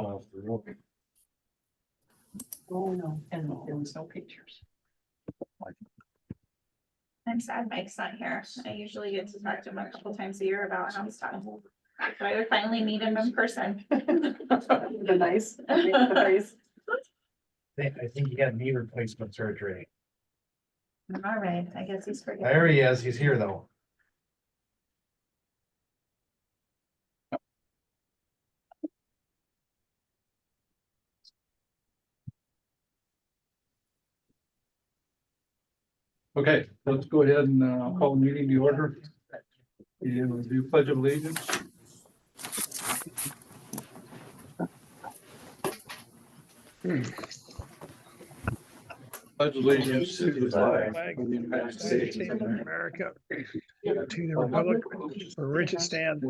off the road. Oh, no, and there was no pictures. I'm sad Mike's not here. I usually get to talk to him a couple times a year about how stuff. So I would finally meet him in person. The nice. Nice. I think he got knee replacement surgery. All right, I guess he's forgetting. There he is. He's here though. Okay, let's go ahead and call the meeting to order. And we'll do pledge of allegiance. Pledge allegiance to the flag of the United States of America, to the republic for which it stands,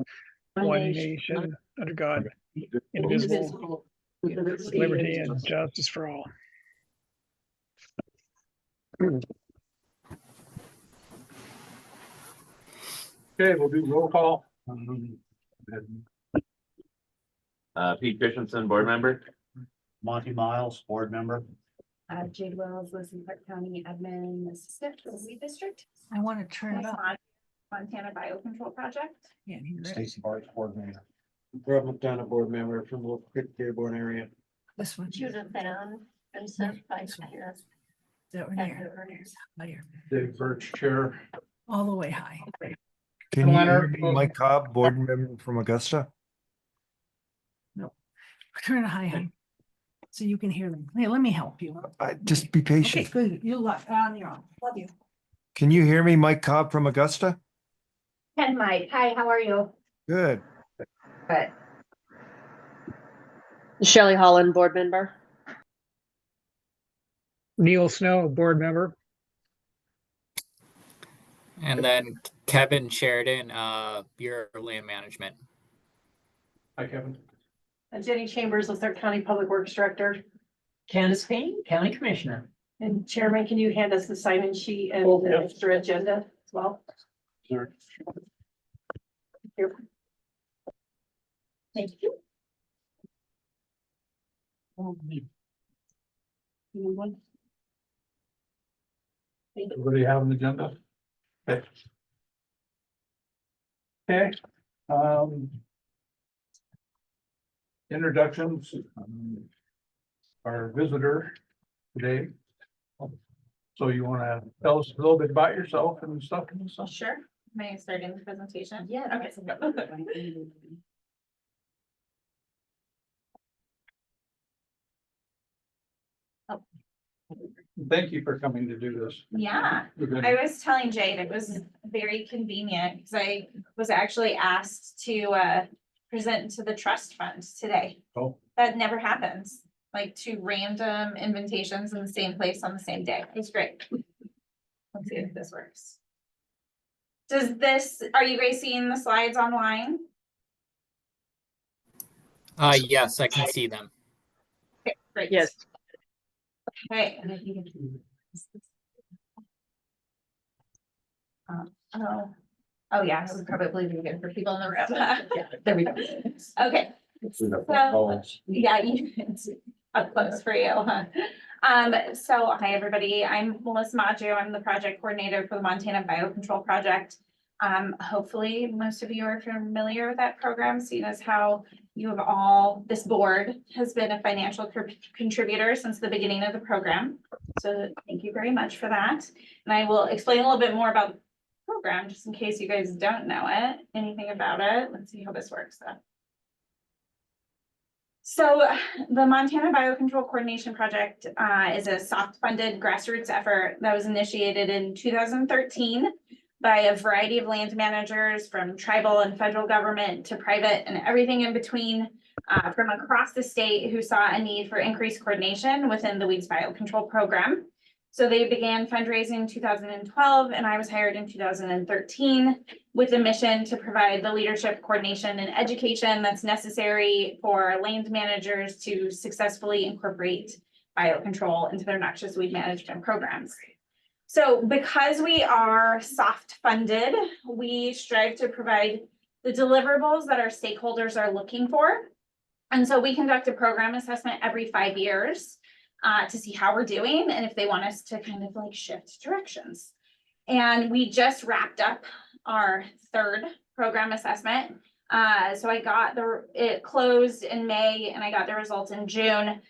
one nation, under God, indivisible, with liberty and justice for all. Okay, we'll do roll call. Pete Christensen, board member. Monty Miles, board member. Jade Wells, Listen Park County Admin Assistant for the Weed District. I want to turn it up. Montana Biocontrol Project. Can't hear it. Stacy Bart's board member. Rob McDonough, board member from Wolf Creek, Dearborn area. This one. Judith Van, Vincent Vice Chair. That one here. Higher. Dave Birch, chair. All the way high. Can you hear Leonard. me, Mike Cobb, board member from Augusta? Turn it high. So you can hear them. Hey, let me help you. Just be Okay, patient. good. You luck on your own. Love you. Can you hear me, Mike Cobb from Augusta? And Mike, hi, how are you? Good. Good. Shelley Holland, board member. Neil Snow, board member. And then Kevin Sheridan, Bureau of Land Management. Hi, Kevin. Jenny Chambers, Luther County Public Works Director. Candace Payne, County Commissioner. And Chairman, can you hand us the sign-in sheet and Oh, the yep. extra agenda as well? Sure. Thank you. Thank you. Anyone? Everybody have an agenda? Okay. Okay. Introductions. Our visitor today. So you want to tell us a little bit about yourself and stuff and stuff? Sure. May I start in the presentation? Yeah. Okay. Thank you for coming to do this. Yeah. We're good. I was telling Jade, it was very convenient because I was actually asked to present to the trust fund today. Oh. That never happens, like two random invitations in the same place on the same day. It was great. Let's see if this works. Are you guys seeing the slides online? Yes, I can see them. Okay, great. Yes. Okay. Oh yeah, this would probably be good for people in the room. Yeah, there we go. Okay, so, yeah, it's up close for you, huh? So hi, everybody. I'm Melissa Maggio. I'm the project coordinator for the Montana Biocontrol Project. Hopefully most of you are familiar with that program, seeing as how this board has been a financial contributor since the beginning of the program. So thank you very much for that. And I will explain a little bit more about the program, just in case you guys don't know anything about it. Let's see how this works though. So the Montana Biocontrol Coordination Project is a soft-funded grassroots effort that was initiated in 2013 by a variety of land managers from tribal and federal government to private and everything in between from across the state who saw a need for increased coordination within the weeds biocontrol program. So they began fundraising in 2012 and I was hired in 2013 with a mission to provide the leadership, coordination, and education that's necessary for land managers to successfully incorporate biocontrol into their noxious weed management programs. So because we are soft funded, we strive to provide the deliverables that our stakeholders are looking for. And so we conduct a program assessment every 5 years to see how we're doing and if they want us to kind of like shift directions. And we just wrapped up our 3rd program assessment. So it closed in May and I got the results in June.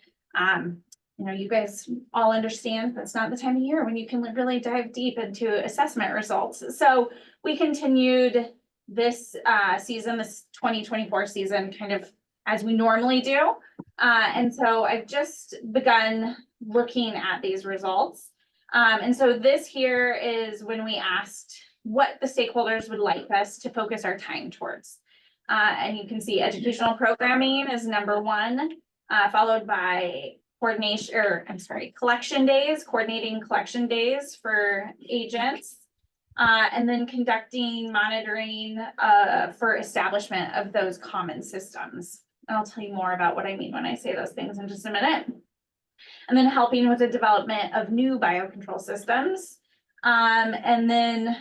You know, you guys all understand that's not the time of year when you can really dive deep into assessment results. So we continued this season, this 2024 season, kind of as we normally do. And so I've just begun looking at these results. And so this here is when we asked what the stakeholders would like us to focus our time towards. And you can see educational programming is number 1, followed by coordinating collection days for agents. And then conducting monitoring for establishment of those common systems. And I'll tell you more about what I mean when I say those things in just a minute. And then helping with the development of new biocontrol systems. And then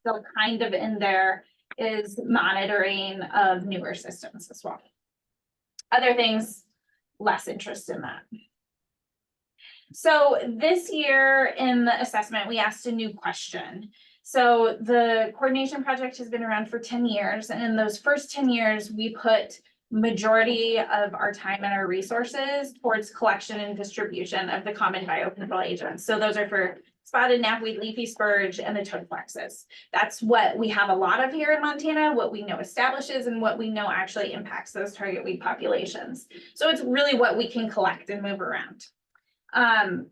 still kind of in there is monitoring of newer systems as well. Other things, less interest in that. So this year in the assessment, we asked a new question. So the coordination project has been around for 10 years. And in those first 10 years, we put majority of our time and our resources towards collection and distribution of the common biocontrol agents. So those are for spotted knapweed, leafy spurge, and the toadflaxes. That's what we have a lot of here in Montana, what we know establishes and what we know actually impacts those target weed populations. So it's really what we can collect and move around.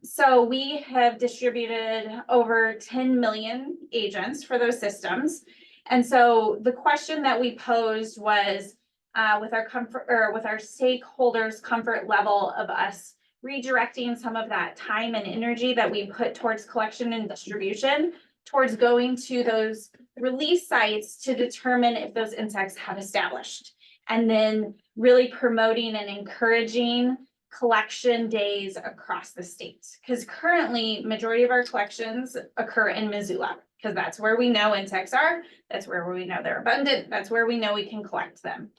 So we have distributed over 10 million agents for those systems. And so the question that we posed was, with our stakeholders' comfort level of us redirecting some of that time and energy that we put towards collection and distribution towards going to those release sites to determine if those insects have established, and then really promoting and encouraging collection days across the states. Because currently, majority of our collections occur in Missoula, because that's where we know insects are, that's where we know they're abundant, that's where we know we can collect them.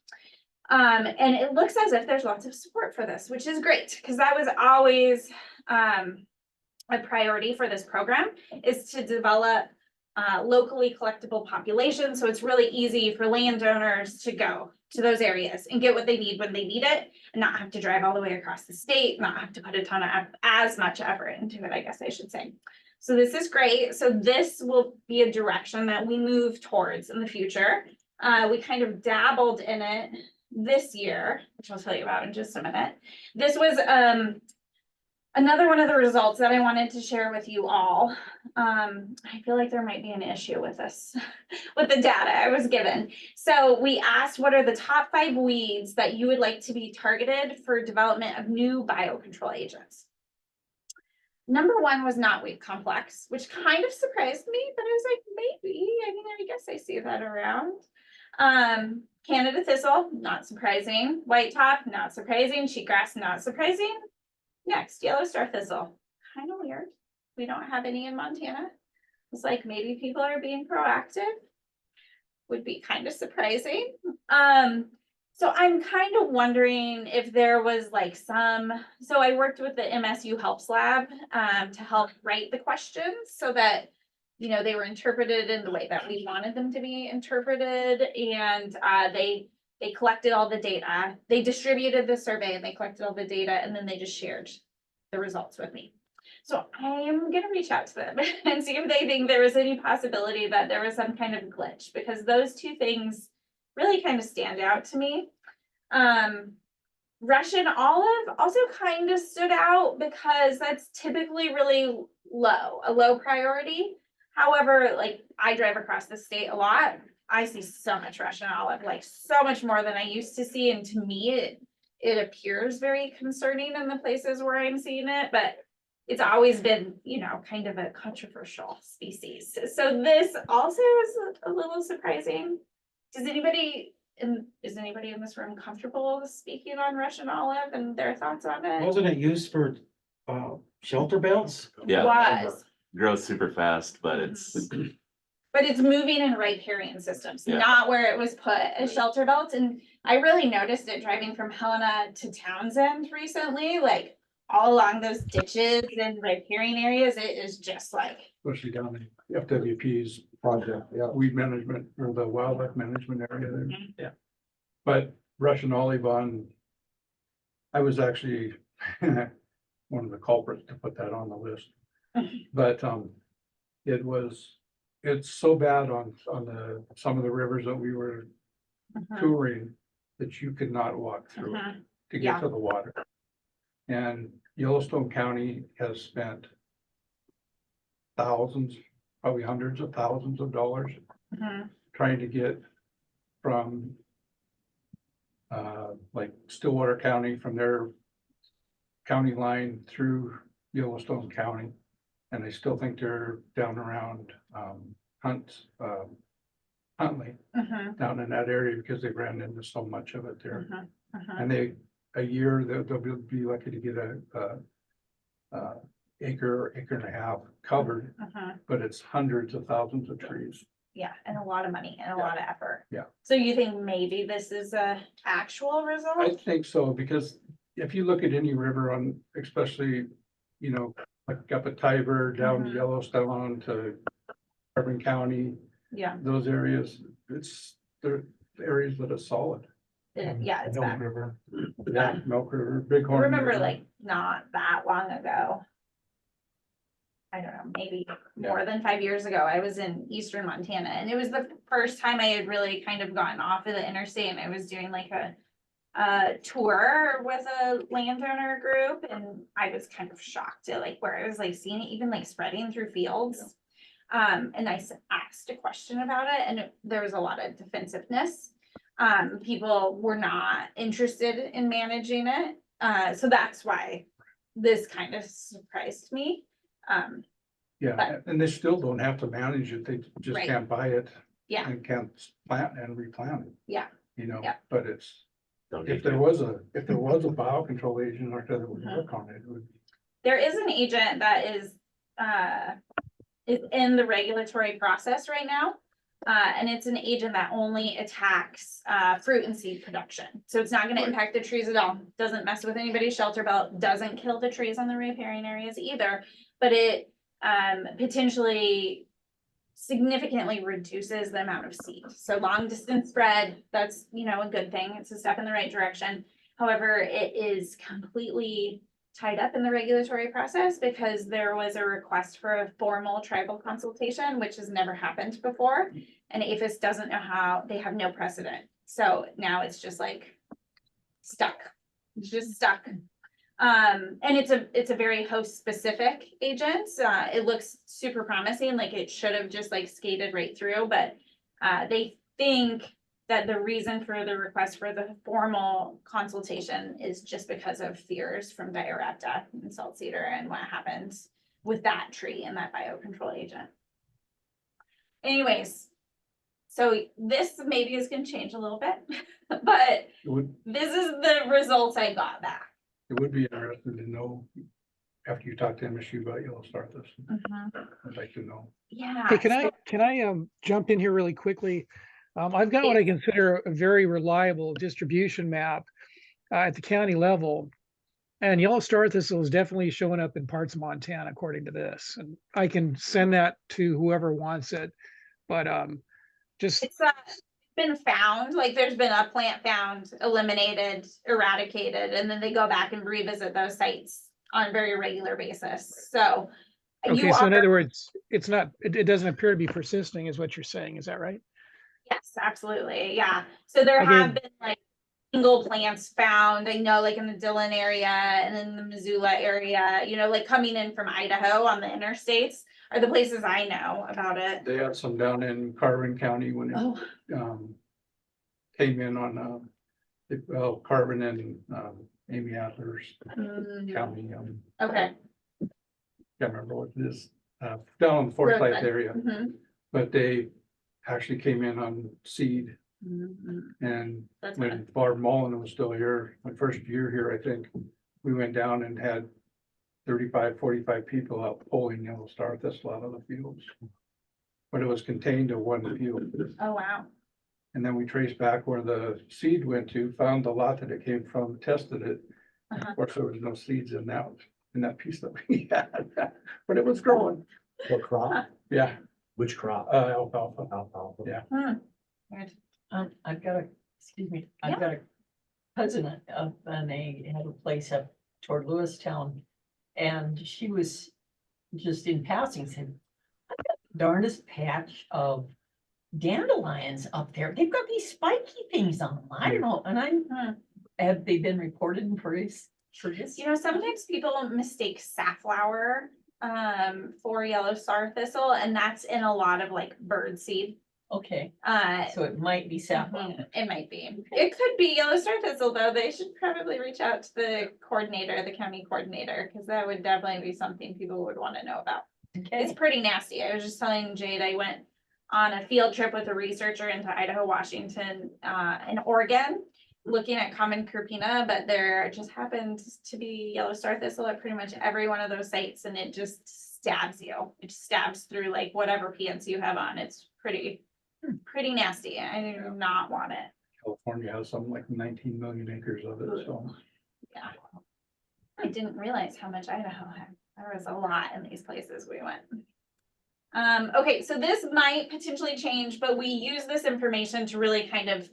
And it looks as if there's lots of support for this, which is great, because that was always a priority for this program, is to develop locally collectible populations. So it's really easy for landowners to go to those areas and get what they need when they need it, and not have to drive all the way across the state, not have to put a ton of as much effort into it, I guess I should say. So this is great. So this will be a direction that we move towards in the future. We kind of dabbled in it this year, which I'll tell you about in just a minute. This was another one of the results that I wanted to share with you all. I feel like there might be an issue with this, with the data I was given. So we asked, what are the top 5 weeds that you would like to be targeted for development of new biocontrol agents? Number 1 was knotweed complex, which kind of surprised me, but I was like, maybe, I mean, I guess I see that around. Canada thistle, not surprising. White top, not surprising. Cheatgrass, not surprising. Next, yellow star thistle, kind of weird. We don't have any in Montana. It's like maybe people are being proactive. Would be kind of surprising. So I'm kind of wondering if there was like so I worked with the MSU Helps Lab to help write the questions so that, you know, they were interpreted in the way that we wanted them to be interpreted. And they collected all the data. They distributed the survey and they collected all the data, and then they just shared the results with me. So I'm gonna reach out to them and see if they think there was any possibility that there was some kind of glitch, because those 2 things really kind of stand out to me. Russian olive also kind of stood out because that's typically really low, a low priority. However, like I drive across the state a lot. I see so much Russian olive, like so much more than I used to see. And to me, it appears very concerning in the places where I'm seeing it, but it's always been, you know, kind of a controversial species. So this also is a little surprising. Is anybody in this room comfortable speaking on Russian olive and their thoughts on it? Wasn't it used for shelter belts? Yeah. Was. Grows super fast, but it's But But it's moving in riparian systems, Yeah. not where it was put as shelter belt. And I really noticed it driving from Helena to Townsend recently, like all along those ditches and riparian areas, it is just like, Especially down in FWP's project, yeah, weed management or the wildlife management area there. Mhm. Yeah. But Russian olive on, I was actually one of the culprits to put that on the list. But it's so bad on some of the rivers that we were touring that you could not walk through it Mhm. to Yeah. get to the water. And Yellowstone County has spent thousands, probably hundreds of thousands of dollars Mhm. trying to get from like Stillwater County, from their county line through Yellowstone County. And I still think they're down around Huntley, Mhm. down in that area because they ran into so much of it there. Mhm. Mhm. And a year, they'll be lucky to get a acre and a half covered, Mhm. but it's hundreds of thousands of trees. Yeah, and a lot of money and a lot of effort. Yeah. So you think maybe this is a actual I result? think so, because if you look at any river on, especially, like up at Tiber, down to Mhm. Yellowstone to Carbon County, Yeah, those areas, they're areas that are solid. yeah, it's Milk bad. River. Yeah, Milk River, I Bighorn. remember River. like not that long ago. I don't know, maybe more than 5 years ago, I was in eastern Montana and it was the first time I had really kind of gotten off of the interstate and I was doing like a tour with a landowner group and I was kind of shocked at like where I was like seeing it even like spreading through fields. And I asked a question about it and there was a lot of defensiveness. People were not interested in managing it. So that's why this kind of surprised me. Yeah, and they still don't have to manage it, they just Right. can't buy it. Yeah. And can't plant and replant it. Yeah. Yeah. But it's, Don't if need there to. was a biocontrol agent like that would Mhm. work on it, it would. There is an agent that is in the regulatory process right now. And it's an agent that only attacks fruit and seed production. So it's not gonna impact the trees at all. Doesn't mess with anybody's shelter belt, doesn't kill the trees on the riparian areas either. But it potentially significantly reduces the amount of seed. So long distance spread, that's, a good thing. It's a step in the right direction. However, it is completely tied up in the regulatory process because there was a request for a formal tribal consultation, which has never happened before. And APHIS doesn't know how, they have no precedent. So now it's just like stuck. It's just stuck. And it's a very host specific agent. It looks super promising, like it should have just like skated right through, but they think that the reason for the request for the formal consultation is just because of fears from Diorapta and salt cedar and what happens with that tree and that biocontrol agent. Anyways, so this maybe is gonna change a little bit, but this is the results I got back. It would be interesting to know, after you talk to MSU about Yellow Starthus, I'd like to know. Yeah. Hey, can I jump in here really quickly? I've got what I consider a very reliable distribution map at the county level. And Yellow Star Thistle is definitely showing up in parts of Montana, according to this. And I can send that to whoever wants it. But just It's been found, like there's been a plant found, eliminated, eradicated, and then they go back and revisit those sites on a very regular basis. So okay, so in other words, it's not, it doesn't appear to be persisting is what you're saying. Is that right? Yes, absolutely. Yeah. So there have been like single plants found, I know, like in the Dillon area and in the Missoula area, like coming in from Idaho on the interstates are the places I know about it. They had some down in Carbon County when it came in on Carbon and Amy Adler's county. Okay. Can't remember what it is, down on the Forsyth area, Mhm. but they actually came in on seed. Mhm. And That's when Barb Mullen was still here, my first year here, I think, we went down and had 35, 45 people out pulling Yellow Star Thistle out of the fields. but it was contained to one field. Oh, wow. And then we traced back where the seed went to, found the lot that it came from, tested it. Uh-huh. Of course, there was no seeds in that piece that we had, but it was growing. What crop? Yeah, Which crop? alfalfa. Alfalfa. Yeah. Weird. I've got excuse me, Yeah. I've got a cousin up and they had a place up toward Lewistown. And she was just in passing said, I've got the darndest patch of dandelions up there. They've got these spiky things on them. I don't know. And have they been reported in prairies for this? You know, sometimes people mistake safflower for yellow star thistle, and that's in a lot of like bird seed. Okay, Uh, so it might be safflower. it might be. It could be yellow star thistle, though. They should probably reach out to the coordinator, the county coordinator, because that would definitely be something people would want to know about. It's Okay, pretty nasty. I was just telling Jade, I went on a field trip with a researcher into Idaho, Washington, and Oregon, looking at common curpina, but there just happened to be yellow star thistle at pretty much every one of those sites, and it just stabs you. It stabs through like whatever pants you have on. It's pretty nasty. I do not want it. California has something like 19 million acres of it, so. Yeah. I didn't realize how much Idaho had. There was a lot in these places we went. Okay, so this might potentially change, but we use this information to really kind of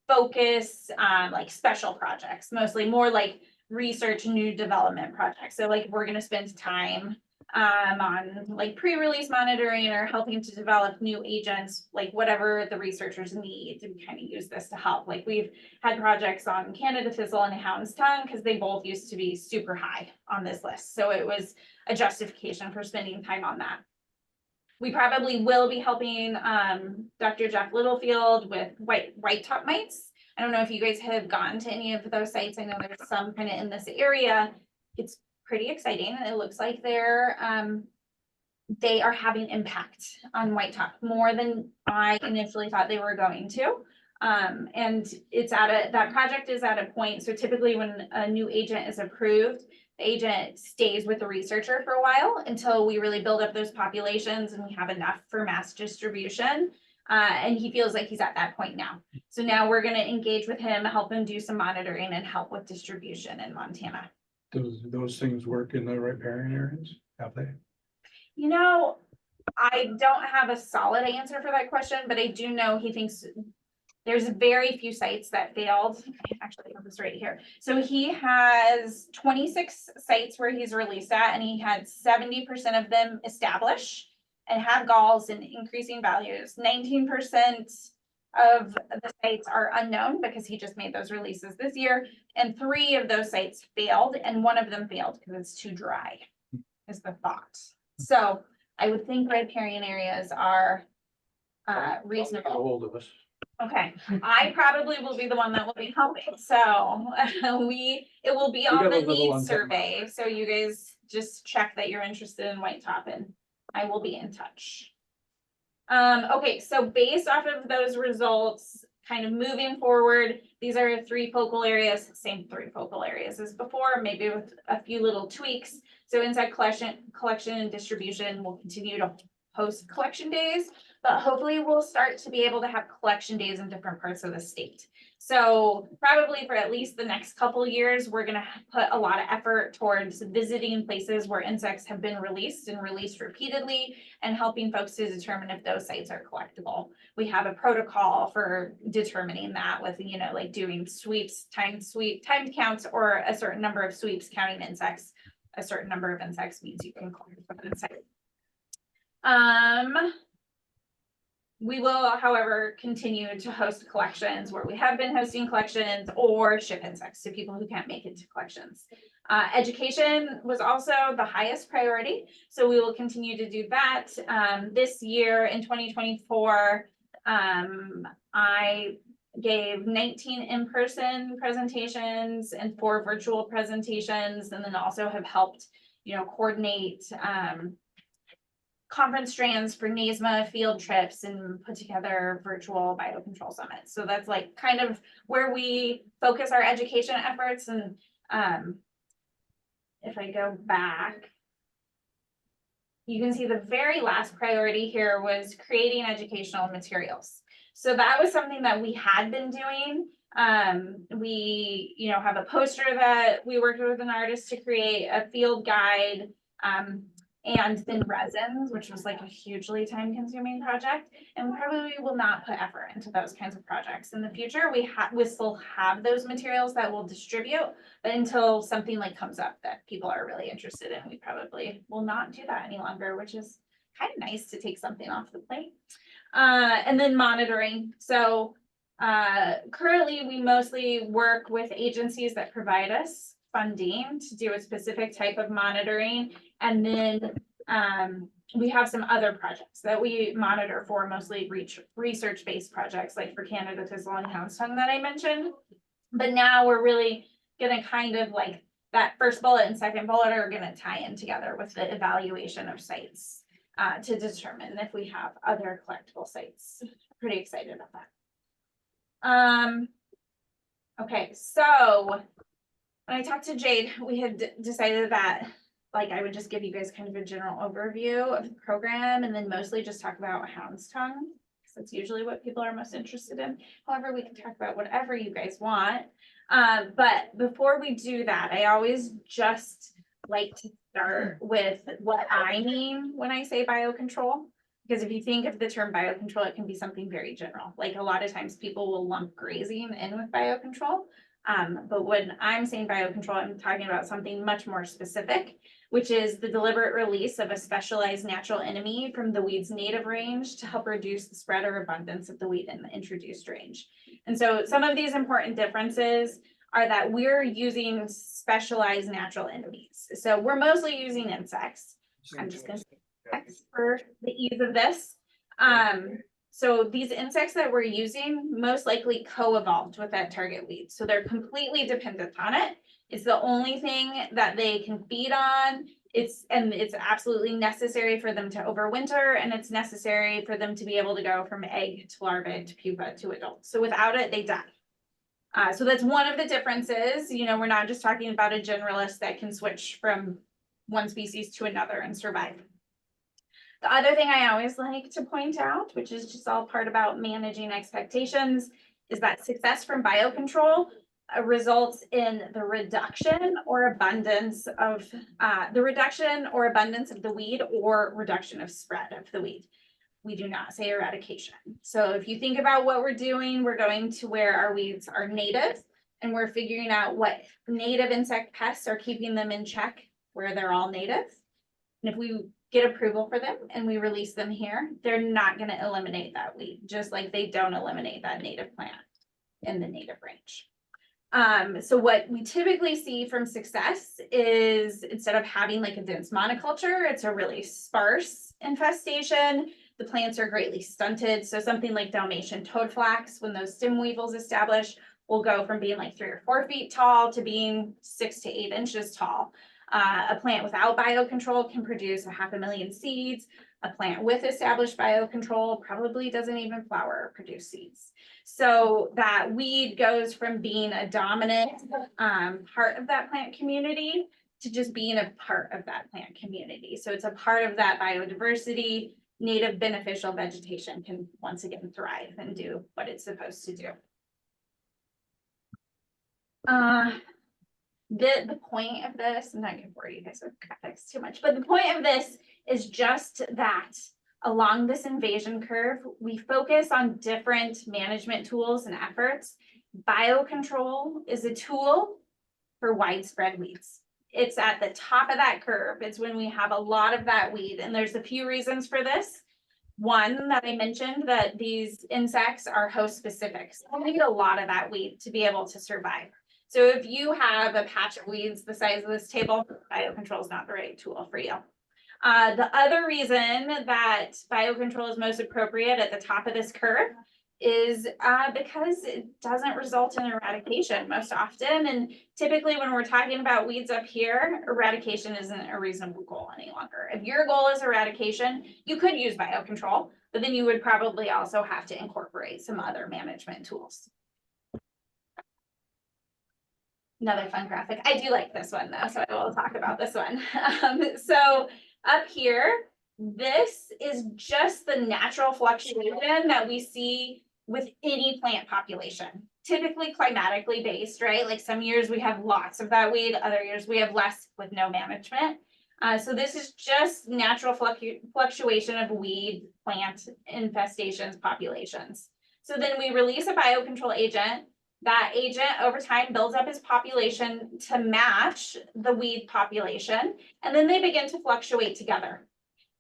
focus on like special projects, mostly more like research, new development projects. So like we're gonna spend time on like pre-release monitoring or helping to develop new agents, like whatever the researchers need, to kind of use this to help. Like we've had projects on Canada thistle and hound's tongue because they both used to be super high on this list. So it was a justification for spending time on that. We probably will be helping Dr. Jeff Littlefield with white top mites. I don't know if you guys have gone to any of those sites. I know there's some kind of in this area. It's pretty exciting. It looks like they are having impact on white top more than I initially thought they were going to. And it's that project is at a point. So typically when a new agent is approved, the agent stays with the researcher for a while until we really build up those populations and we have enough for mass distribution. And he feels like he's at that point now. So now we're going to engage with him, help him do some monitoring and help with distribution in Montana. Those things work in the riparian areas, have they? You know, I don't have a solid answer for that question, but I do know he thinks there's very few sites that failed. I actually have this right here. So he has 26 sites where he's released at, and he had 70% of them establish and have galls and increasing values. 19% of the sites are unknown because he just made those releases this year. And 3 of those sites failed, and 1 of them failed because it's too dry, is the thought. So I would think riparian areas are reasonable. Get a hold of us. Okay, I probably will be the one that will be helping, so it will be on got the a little needs untapped survey, so you guys just check that you're interested in white top and I will be in touch. Okay, so based off of those results, kind of moving forward, these are 3 focal areas, same 3 focal areas as before, maybe with a few little tweaks. So insect collection and distribution will continue to host collection days, but hopefully we'll start to be able to have collection days in different parts of the state. So probably for at least the next couple of years, we're gonna put a lot of effort towards visiting places where insects have been released and released repeatedly and helping folks to determine if those sites are collectible. We have a protocol for determining that with, you know, like doing sweeps, timed counts, or a certain number of sweeps counting insects. A certain number of insects means you can collect from an insect. We will, however, continue to host collections where we have been hosting collections or ship insects to people who can't make it to collections. Education was also the highest priority, so we will continue to do that. This year in 2024, I gave 19 in-person presentations and 4 virtual presentations, and then also have helped, you know, coordinate conference strands for NASMA field trips and put together virtual biocontrol summits. So that's like kind of where we focus our education efforts. And if I go back, you can see the very last priority here was creating educational materials. So that was something that we had been doing. We, you know, have a poster that we worked with an artist to create, a field guide, and then resins, which was like a hugely time consuming project. And we probably will not put effort into those kinds of projects in the future. We still have those materials that we'll distribute, but until something like comes up that people are really interested in, we probably will not do that any longer, which is kind of nice to take something off the plate. And then monitoring. So currently we mostly work with agencies that provide us funding to do a specific type of monitoring. And then we have some other projects that we monitor for, mostly research-based projects, like for Canada Thistle and Houndstone that I mentioned. But now we're really gonna kind of like that first bullet and second bullet are gonna tie in together with the evaluation of sites to determine if we have other collectible sites. Pretty excited about that. Okay, so when I talked to Jade, we had decided that like I would just give you guys kind of a general overview of the program and then mostly just talk about Houndstone, because that's usually what people are most interested in. However, we can talk about whatever you guys want. But before we do that, I always just like to start with what I mean when I say biocontrol. Because if you think of the term biocontrol, it can be something very general. Like a lot of times people will lump grazing in with biocontrol. But when I'm saying biocontrol, I'm talking about something much more specific, which is the deliberate release of a specialized natural enemy from the weed's native range to help reduce the spread or abundance of the weed in the introduced range. And so some of these important differences are that we're using specialized natural enemies. So we're mostly using insects. I'm just gonna say insects for the ease of this. So these insects that we're using most likely co-evolved with that target weed. So they're completely dependent on it. It's the only thing that they can feed on. It's absolutely necessary for them to overwinter, and it's necessary for them to be able to go from egg to larvae to pupa to adult. So without it, they die. So that's one of the differences. You know, we're not just talking about a generalist that can switch from one species to another and survive. The other thing I always like to point out, which is just all part about managing expectations, is that success from biocontrol results in the reduction or abundance of the weed or reduction of spread of the weed. We do not say eradication. So if you think about what we're doing, we're going to where our weeds are native and we're figuring out what native insect pests are keeping them in check where they're all native. And if we get approval for them and we release them here, they're not going to eliminate that weed, just like they don't eliminate that native plant in the native range. So what we typically see from success is instead of having like a dense monoculture, it's a really sparse infestation. The plants are greatly stunted. So something like Dalmatian toadflax, when those stem weevils establish, will go from being like 3 or 4 feet tall to being 6 to 8 inches tall. A plant without biocontrol can produce 500,000 seeds. A plant with established biocontrol probably doesn't even flower or produce seeds. So that weed goes from being a dominant part of that plant community to just being a part of that plant community. So it's a part of that biodiversity. Native beneficial vegetation can once again thrive and do what it's supposed to do. The point of this, I'm not going to bore you guys with graphics too much, but the point of this is just that along this invasion curve, we focus on different management tools and efforts. Biocontrol is a tool for widespread weeds. It's at the top of that curve. It's when we have a lot of that weed, and there's a few reasons for this. One that I mentioned, that these insects are host specific. So we need a lot of that weed to be able to survive. So if you have a patch of weeds the size of this table, biocontrol is not the right tool for you. The other reason that biocontrol is most appropriate at the top of this curve is because it doesn't result in eradication most often. And typically when we're talking about weeds up here, eradication isn't a reasonable goal any longer. If your goal is eradication, you could use biocontrol, but then you would probably also have to incorporate some other management tools. Another fun graphic. I do like this one though, so I will talk about this one. So up here, This is just the natural fluctuation that we see with any plant population, typically climatically based, right? Like some years we have lots of that weed, other years we have less with no management. So this is just natural fluctuation of weed plant infestations populations. So then we release a biocontrol agent. That agent over time builds up his population to match the weed population, and then they begin to fluctuate together.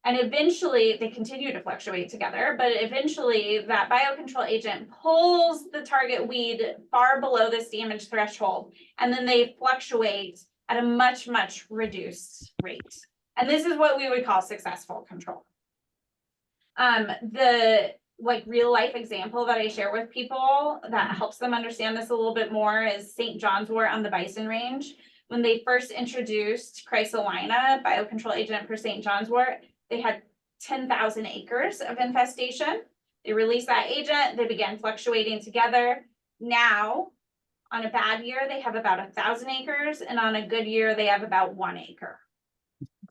And eventually they continue to fluctuate together, but eventually that biocontrol agent pulls the target weed far below this damage threshold, and then they fluctuate at a much, much reduced rate. And this is what we would call successful control. The like real life example that I share with people that helps them understand this a little bit more is St. John's wort on the bison range. When they first introduced chrysolina, biocontrol agent for St. John's wort, they had 10,000 acres of infestation. They released that agent, they began fluctuating together. Now, on a bad year, they have about 1,000 acres, and on a good year, they have about 1 acre.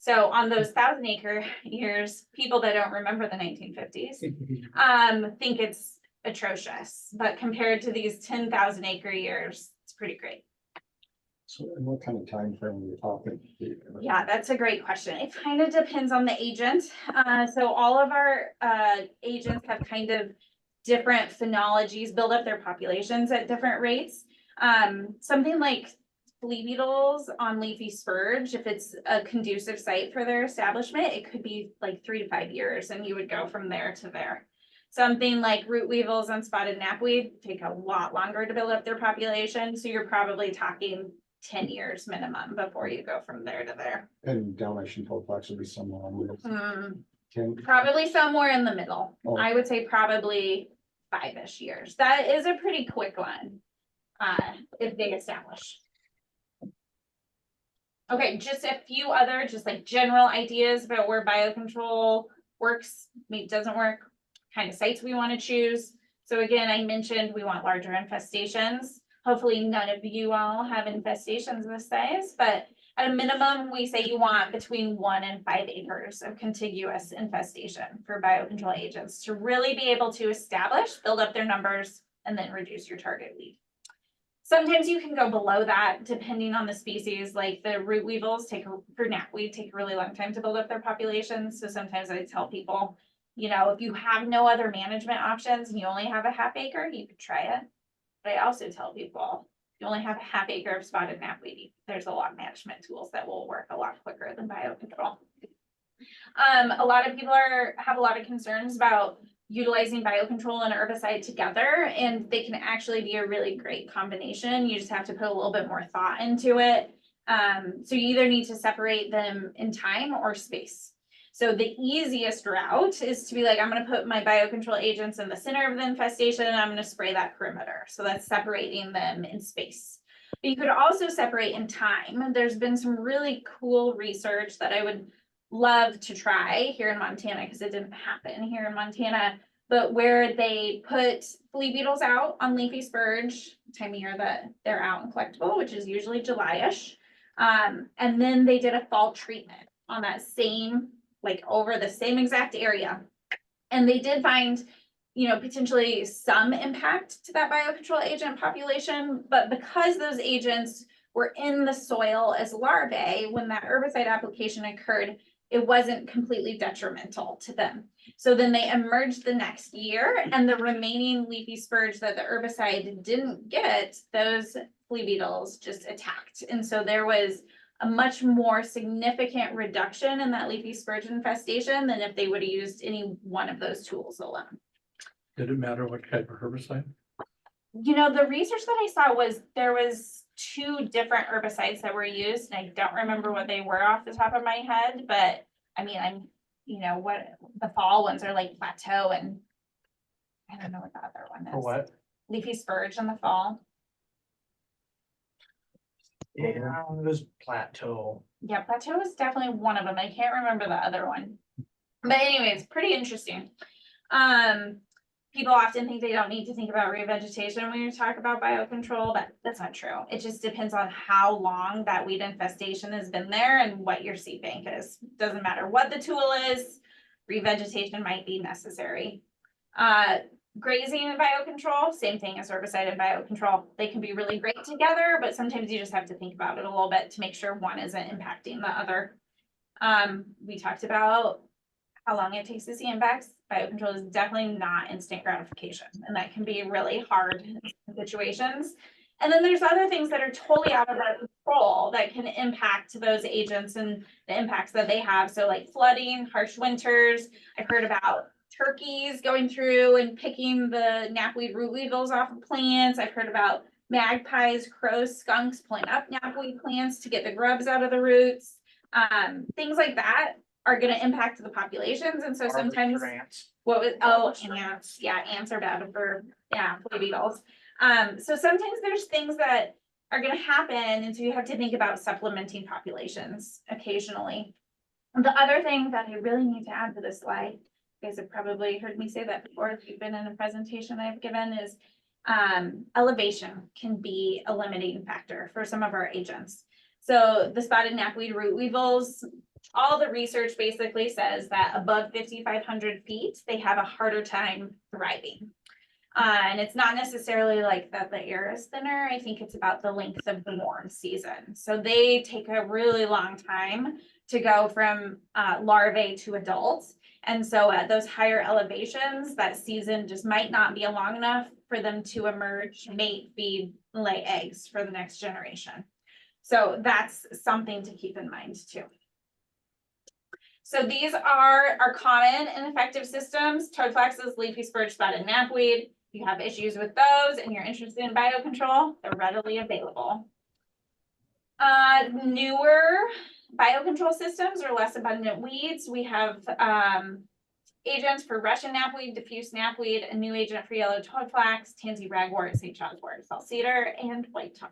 So on those 1,000 acre years, people that don't remember the 1950s think it's atrocious, but compared to these 10,000 acre years, it's pretty great. So in what kind of time frame are we talking? Yeah, that's a great question. It kind of depends on the agent. So all of our agents have kind of different phenologies, build up their populations at different rates. Something like flea beetles on leafy spurge, if it's a conducive site for their establishment, it could be like 3 to 5 years, and you would go from there to there. Something like root weevils on spotted knapweed take a lot longer to build up their population, so you're probably talking 10 years minimum before you go from there to there. And downation complex would be somewhere on this. 10. Probably somewhere in the middle. Oh. I would say probably 5-ish years. That is a pretty quick one if they establish. Okay, just a few other just like general ideas about where biocontrol works, maybe doesn't work, kind of sites we want to choose. So again, I mentioned we want larger infestations. Hopefully none of you all have infestations this size, but at a minimum, we say you want between 1 and 5 acres of contiguous infestation for biocontrol agents to really be able to establish, build up their numbers, and then reduce your target weed. Sometimes you can go below that depending on the species, like the root weevils for knapweed take a really long time to build up their populations. So sometimes I tell people, you know, if you have no other management options and you only have a half acre, you could try it. But I also tell people, if you only have a half acre of spotted knapweed, there's a lot of management tools that will work a lot quicker than biocontrol. A lot of people have a lot of concerns about utilizing biocontrol and herbicide together, and they can actually be a really great combination. You just have to put a little bit more thought into it. So you either need to separate them in time or space. So the easiest route is to be like, I'm going to put my biocontrol agents in the center of the infestation and I'm going to spray that perimeter. So that's separating them in space. But you could also separate in time. There's been some really cool research that I would love to try here in Montana, because it didn't happen here in Montana, but where they put flea beetles out on leafy spurge, time of year that they're out and collectible, which is usually July-ish. And then they did a fall treatment on that same, like over the same exact area. And they did find, you know, potentially some impact to that biocontrol agent population, but because those agents were in the soil as larvae, when that herbicide application occurred, it wasn't completely detrimental to them. So then they emerged the next year, and the remaining leafy spurge that the herbicide didn't get, those flea beetles just attacked. And so there was a much more significant reduction in that leafy spurge infestation than if they would have used any one of those tools alone. Did it matter what type of herbicide? You know, the research that I saw was there was 2 different herbicides that were used, and I don't remember what they were off the top of my head, but I mean, you know, what the fall ones are like Plateau, and I don't know what the other one is. For what? Leafy spurge in the fall. Yeah, it was Plateau. Yeah, Plateau is definitely one of them. I can't remember the other one. But anyways, pretty interesting. People often think they don't need to think about revegetation when you talk about biocontrol, but that's not true. It just depends on how long that weed infestation has been there and what your seed bank is. Doesn't matter what the tool is, revegetation might be necessary. Grazing and biocontrol, same thing as herbicide and biocontrol. They can be really great together, but sometimes you just have to think about it a little bit to make sure one isn't impacting the other. We talked about how long it takes to see impacts. Biocontrol is definitely not instant gratification, and that can be really hard in situations. And then there's other things that are totally out of our control that can impact those agents and the impacts that they have. So like flooding, harsh winters. I've heard about turkeys going through and picking the knapweed root weevils off of plants. I've heard about magpies, crows, skunks pulling up knapweed plants to get the grubs out of the roots. Things like that are going to impact the populations. And so sometimes ants. Yeah, ants are bad for, flea beetles. So sometimes there's things that are going to happen. And so you have to think about supplementing populations occasionally. And the other thing that I really need to add to this slide, you guys have probably heard me say that before if you've been in a presentation I've given, is elevation can be a limiting factor for some of our agents. So the spotted knapweed root weevils, all the research basically says that above 5,500 feet, they have a harder time thriving. And it's not necessarily like that the air is thinner. I think it's about the length of the warm season. So they take a really long time to go from larvae to adults. And so at those higher elevations, that season just might not be long enough for them to emerge, mate, feed, lay eggs for the next generation. So that's something to keep in mind too. So these are our common and effective systems: toadflaxes, leafy spurge, spotted knapweed. If you have issues with those and you're interested in biocontrol, they're readily available. Newer biocontrol systems or less abundant weeds. We have agents for Russian knapweed, diffuse knapweed, a new agent for yellow toadflax, tansy ragwort, St. John's wort, fall cedar, and white tongue.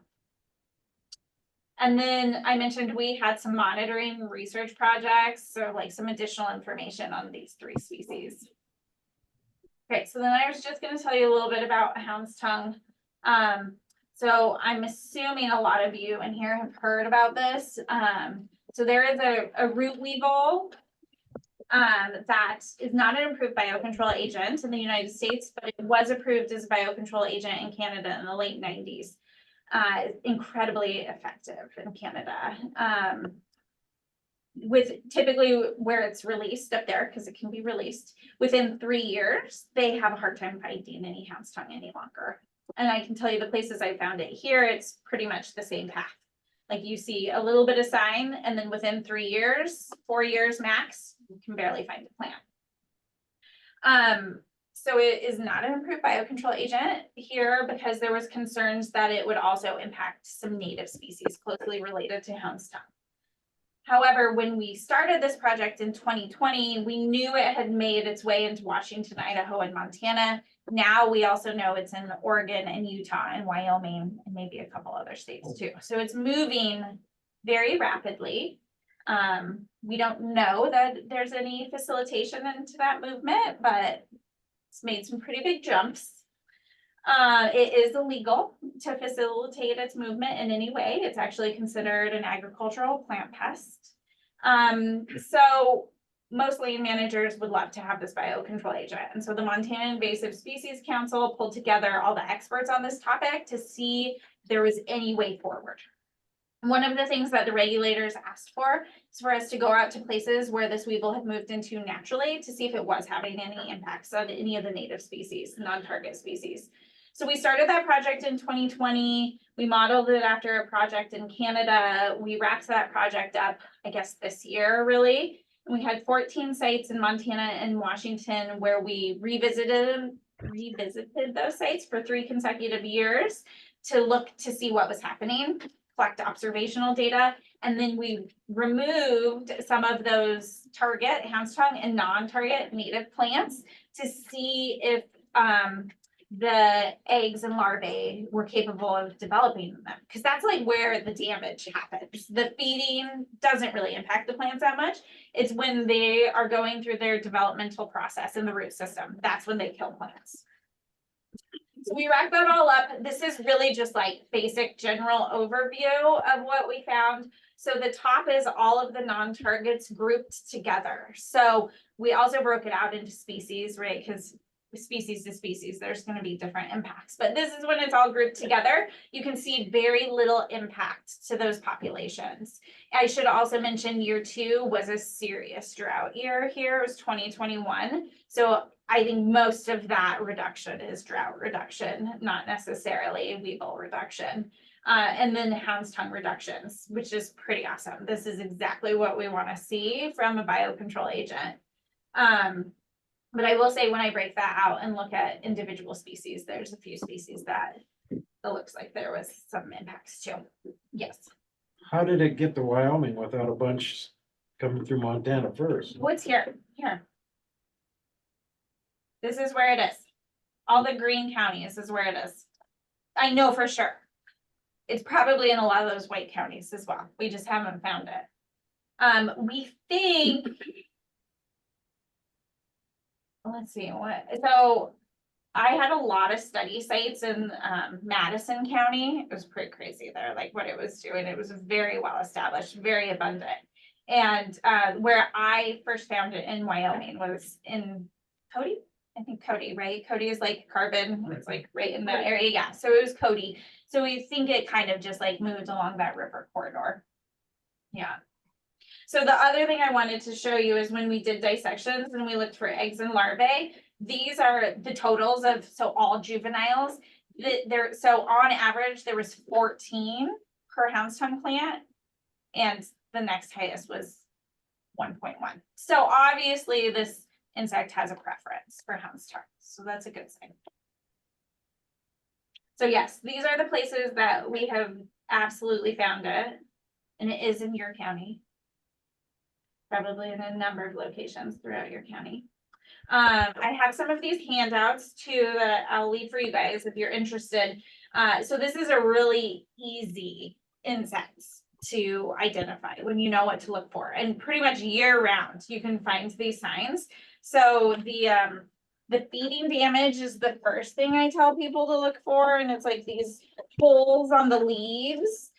And then I mentioned we had some monitoring research projects, so like some additional information on these 3 species. Okay, so then I was just going to tell you a little bit about hound's tongue. So I'm assuming a lot of you in here have heard about this. So there is a root weevil that is not an approved biocontrol agent in the United States, but it was approved as a biocontrol agent in Canada in the late 90s. Incredibly effective in Canada. With typically where it's released up there, because it can be released within 3 years, they have a hard time finding any hound's tongue any longer. And I can tell you the places I found it here, it's pretty much the same path. Like you see a little bit of sign, and then within 3 years, 4 years max, you can barely find a plant. So it is not an approved biocontrol agent here because there was concerns that it would also impact some native species closely related to hound's tongue. However, when we started this project in 2020, we knew it had made its way into Washington, Idaho, and Montana. Now we also know it's in Oregon and Utah and Wyoming and maybe a couple other states too. So it's moving very rapidly. We don't know that there's any facilitation into that movement, but it's made some pretty big jumps. It is illegal to facilitate its movement in any way. It's actually considered an agricultural plant pest. So most land managers would love to have this biocontrol agent. And so the Montana Invasive Species Council pulled together all the experts on this topic to see if there was any way forward. One of the things that the regulators asked for is for us to go out to places where this weevil had moved into naturally to see if it was having any impacts on any of the native species, non-target species. So we started that project in 2020. We modeled it after a project in Canada. We wrapped that project up, I guess, this year, really. And we had 14 sites in Montana and Washington where we revisited those sites for 3 consecutive years to look to see what was happening, collect observational data, and then we removed some of those target hound's tongue and non-target native plants to see if the eggs and larvae were capable of developing them, because that's like where the damage happens. The feeding doesn't really impact the plants that much. It's when they are going through their developmental process in the root system. That's when they kill plants. So we wrapped that all up. This is really just like basic general overview of what we found. So the top is all of the non-targets grouped together. So we also broke it out into species, right? Because species to species, there's going to be different impacts. But this is when it's all grouped together. You can see very little impact to those populations. I should also mention year 2 was a serious drought year here. It was 2021. So I think most of that reduction is drought reduction, not necessarily weevil reduction. And then hound's tongue reductions, which is pretty awesome. This is exactly what we want to see from a biocontrol agent. But I will say when I break that out and look at individual species, there's a few species that it looks like there was some impacts too. Yes. How did it get to Wyoming without a bunch coming through Montana first? What's here? Here. This is where it is. All the green counties is where it is. I know for sure. It's probably in a lot of those white counties as well. We just haven't found it. We think, let's see what, so I had a lot of study sites in Madison County. It was pretty crazy there, like what it was doing. It was very well established, very abundant. And where I first found it in Wyoming was in Cody. I think Cody, right? Cody is like carbon. It's like right in that area. Yeah. So it was Cody. So we think it kind of just like moved along that river corridor. Yeah. So the other thing I wanted to show you is when we did dissections and we looked for eggs and larvae, these are the totals of, so all juveniles. So on average, there was 14 per hound's tongue plant, and the next highest was 1.1. So obviously this insect has a preference for hound's tongue, so that's a good sign. So yes, these are the places that we have absolutely found it, and it is in your county. Probably in a number of locations throughout your county. I have some of these handouts too that I'll leave for you guys if you're interested. So this is a really easy insect to identify when you know what to look for, and pretty much year round you can find these signs. So the feeding damage is the first thing I tell people to look for, and it's like these holes on the leaves.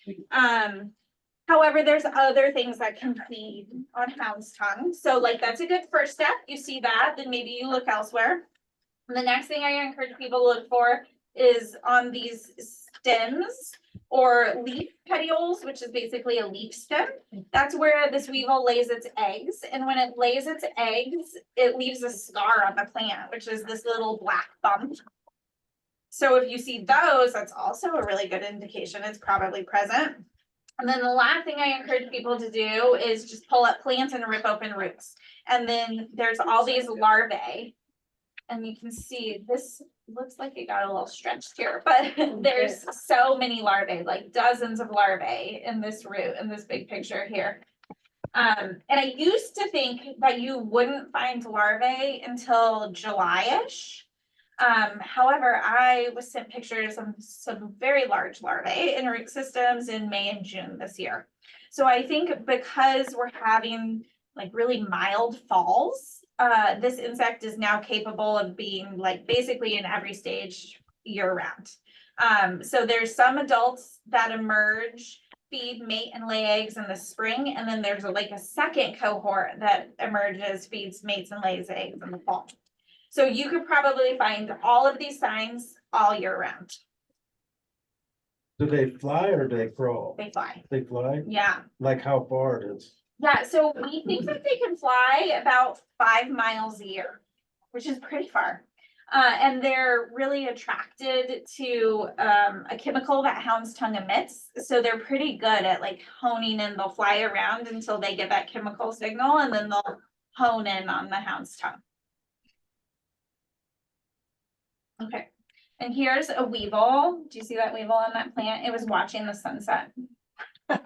However, there's other things that can feed on hound's tongue. So like that's a good first step. You see that, then maybe you look elsewhere. And the next thing I encourage people to look for is on these stems or leaf petioles, which is basically a leaf stem. That's where this weevil lays its eggs. And when it lays its eggs, it leaves a scar on the plant, which is this little black bump. So if you see those, that's also a really good indication it's probably present. And then the last thing I encourage people to do is just pull up plants and rip open roots. And then there's all these larvae. And you can see this looks like it got a little stretched here, but there's so many larvae, like dozens of larvae in this root in this big picture here. And I used to think that you wouldn't find larvae until July-ish. However, I was sent pictures of some very large larvae in root systems in May and June this year. So I think because we're having like really mild falls, this insect is now capable of being like basically in every stage year round. So there's some adults that emerge, feed, mate, and lay eggs in the spring. And then there's like a second cohort that emerges, feeds, mates, and lays eggs in the fall. So you could probably find all of these signs all year round. Do they fly or do they crawl? They fly. They fly? Yeah. Like how far it is? Yeah, so we think that they can fly about 5 miles a year, which is pretty far. And they're really attracted to a chemical that hound's tongue emits. So they're pretty good at like honing in. They'll fly around until they get that chemical signal, and then they'll hone in on the hound's tongue. Okay, and here's a weevil. Do you see that weevil on that plant? It was watching the sunset. This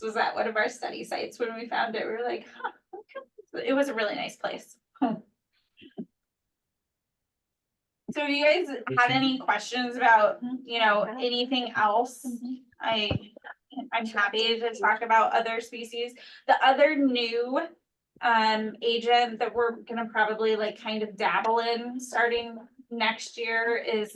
was at one of our study sites when we found it. We were like, huh, okay. It was a really nice place. So you guys had any questions about, you know, anything else? I'm happy to talk about other species. The other new agent that we're gonna probably like kind of dabble in starting next year is,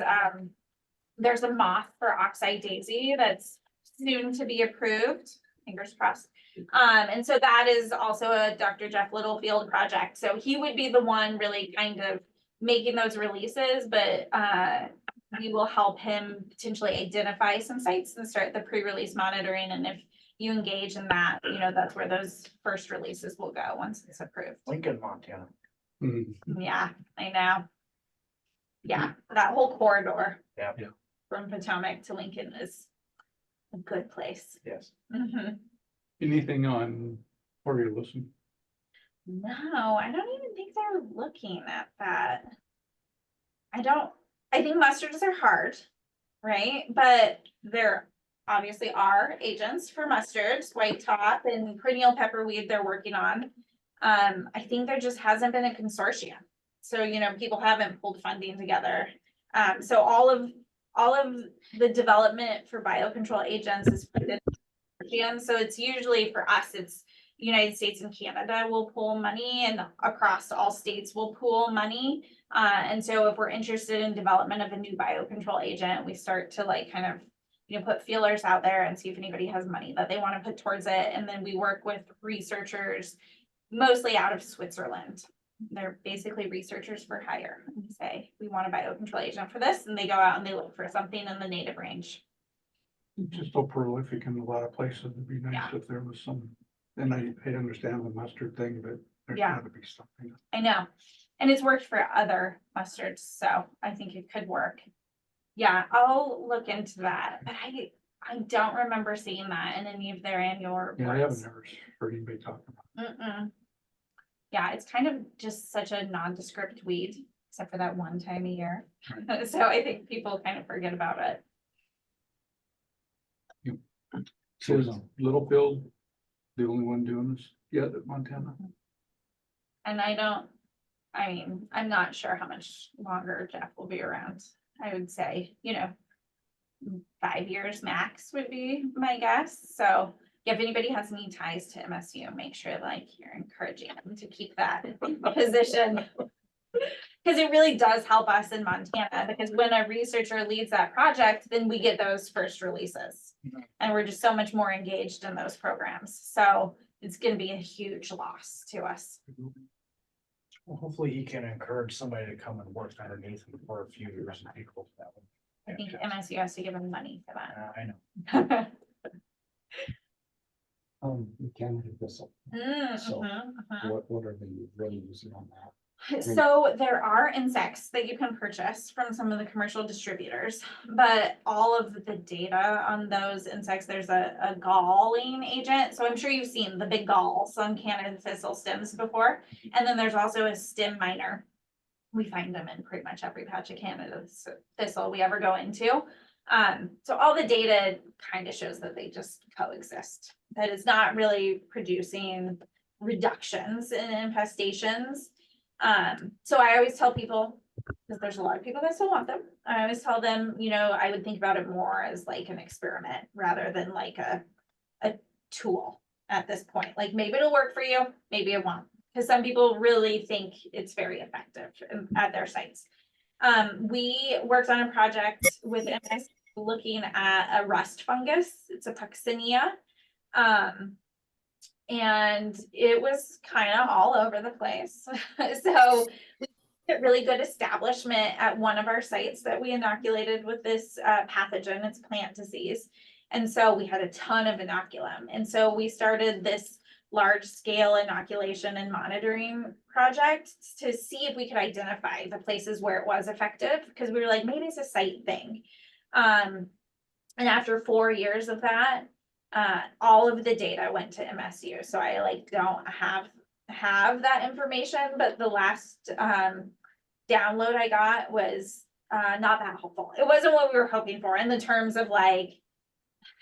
there's a moth for oxeye daisy that's soon to be approved, fingers crossed. And so that is also a Dr. Jeff Littlefield project. So he would be the one really kind of making those releases, but we will help him potentially identify some sites and start the pre-release monitoring. And if you engage in that, you know, that's where those first releases will go once it's approved. Lincoln, Montana. Yeah, I know. Yeah, that whole corridor. Yeah. From Potomac to Lincoln is a good place. Yes. Mhm. Anything on where you listen? No, I don't even think they're looking at that. I think mustards are hard, right? But there obviously are agents for mustards, white top and perennial pepperweed they're working on. I think there just hasn't been a consortium. So, you know, people haven't pulled funding together. So all of the development for biocontrol agents is funded. So it's usually for us, it's United States and Canada will pool money, and across all states will pool money. And so if we're interested in development of a new biocontrol agent, we start to like kind of, you know, put feelers out there and see if anybody has money that they want to put towards it. And then we work with researchers, mostly out of Switzerland. They're basically researchers for hire. And say, we want a biocontrol agent for this, and they go out and they look for something in the native range. Just so prolific in a lot of places. It'd be nice Yeah. if there was some, and I understand the mustard thing, but there's Yeah. gotta be something. I know. And it's worked for other mustards, so I think it could work. Yeah, I'll look into that, but I don't remember seeing that in any of their annual reports. Yeah, I haven't never heard anybody talk about Mm-mm. Yeah, it's kind of just such a nondescript weed, except for that one time a year. So I think people kind of forget about it. it. So is Littlefield the only one doing this yet at Montana? And I'm not sure how much longer Jeff will be around. I would say, you know, 5 years max would be my guess. So if anybody has any ties to MSU, make sure like you're encouraging them to keep that position. Because it really does help us in Montana, because when a researcher leads that project, then we get those first releases. And we're just so much more engaged in those programs. So it's going to be a huge loss to us. Well, hopefully he can encourage somebody to come and work underneath him for a few years and be cool for that one. I think MSU has to give him money for that. I know. Canada thistle. So, what are they really using on that? So there are insects that you can purchase from some of the commercial distributors, but all of the data on those insects, there's a galling agent. So I'm sure you've seen the big galls on Canada thistle stems before. And then there's also a stem miner. We find them in pretty much every patch of Canada thistle we ever go into. So all the data kind of shows that they just coexist, that it's not really producing reductions in infestations. So I always tell people, because there's a lot of people that still want them, I always tell them, you know, I would think about it more as like an experiment rather than like a tool at this point. Like maybe it'll work for you, maybe it won't, because some people really think it's very effective at their sites. We worked on a project with MS looking at a rust fungus. It's a Puccinia. And it was kind of all over the place. So we had really good establishment at one of our sites that we inoculated with this pathogen. It's a plant disease. And so we had a ton of inoculum. And so we started this large scale inoculation and monitoring project to see if we could identify the places where it was effective, because we were like, maybe it's a site thing. And after 4 years of that, all of the data went to MSU. So I like don't have that information, but the last download I got was not that helpful. It wasn't what we were hoping for in the terms of like,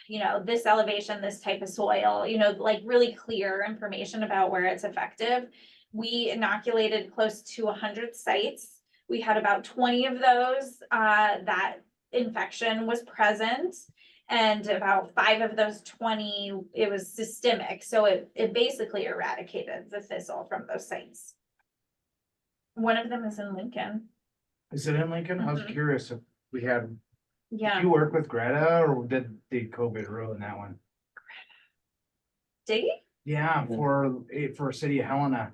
you know, this elevation, this type of soil, you know, like really clear information about where it's effective. We inoculated close to 100 sites. We had about 20 of those that infection was present. And about 5 of those 20, it was systemic. So it basically eradicated the thistle from those sites. One of them is in Lincoln. Is it in Lincoln? I was Mhm. curious if we had, did Yeah, you work with Greta or did COVID ruin that one? did you? Yeah, for City of Helena.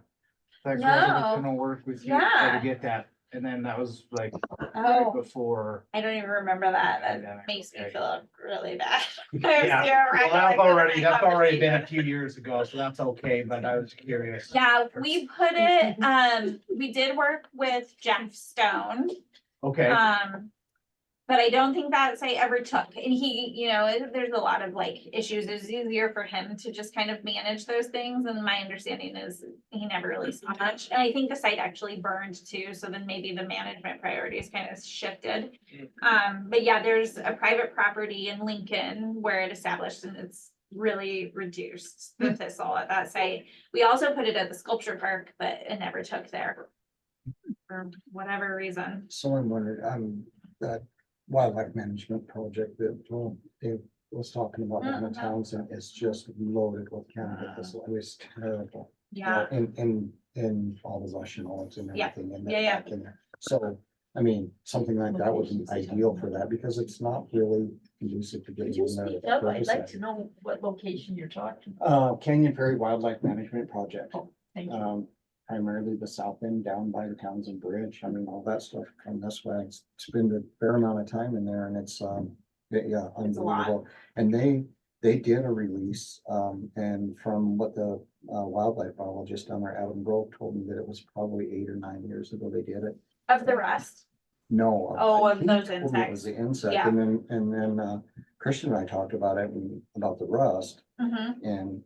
That Greta was No. gonna work with you Yeah. to get that, and then that was like right Oh, before. I don't even remember that. That pandemic. makes me Okay. feel really bad. Yeah, well, that's already been a conversation. few years ago, so that's okay, but I was curious. Yeah, we put it, we did work with Jeff Stone. Okay, But I don't think that site ever took, and he, there's a lot of like issues. It's easier for him to just kind of manage those things, and my understanding is he never really saw much. And I think the site actually burned too, so then maybe the management priorities kind of shifted. But yeah, there's a private property in Lincoln where it established, and it's really reduced the thistle at that site. We also put it at the sculpture park, but it never took there for whatever reason. So I'm wondering, that wildlife management project that Dave was talking about down in Mhm. Townsend is just loaded with cannabis. It was terrible. Yeah. In all the Russian olives and Yeah. everything in Yeah, there. In there. So, I mean, something like that would be ideal for that because it's not really conducive to Could getting you in there. speak up? I'd like to know what location you're talking. Canyon Prairie Wildlife Management Project. Thank you. Primarily the south end down by the Townsend Bridge. I mean, all that stuff come this way. It's been a fair amount of time in there and it's, yeah, It's a lot. unbelievable. And they did a release, and from what the wildlife biologist down there, Adam Grove, told me that it was probably 8 or 9 years ago they did it. Of the rest. No. Oh, I of think those he told me it was insects. the insect, Yeah. and then Christian and I talked about it, about the rust, Mhm. and,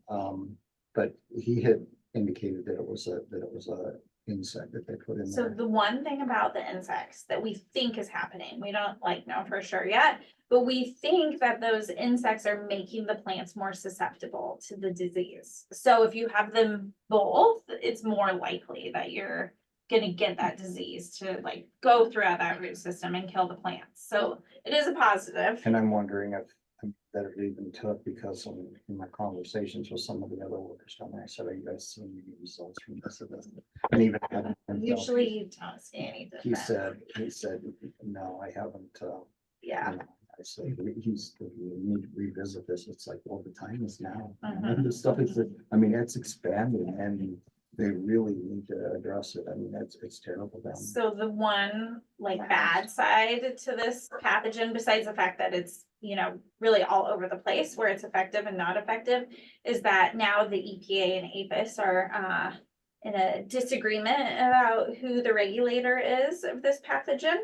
but he had indicated that it was a insect that they put in So there. the one thing about the insects that we think is happening, we don't know for sure yet, but we think that those insects are making the plants more susceptible to the disease. So if you have them both, it's more likely that you're gonna get that disease to like go throughout that root system and kill the plants. So it is a positive. And I'm wondering if that it even took, because in my conversations with some of the other workers down there, I said, are you guys seeing any results from this or this? And even Adam himself, Usually you don't see any he difference. said, no, I haven't, Yeah. you know, I said, we need to revisit this. It's like, well, the time is now. Mhm. And this stuff is, I mean, it's expanding and they really need to address it. I mean, it's terrible down there. So the one like bad side to this pathogen, besides the fact that it's, really all over the place where it's effective and not effective, is that now the EPA and APHIS are in a disagreement about who the regulator is of this pathogen.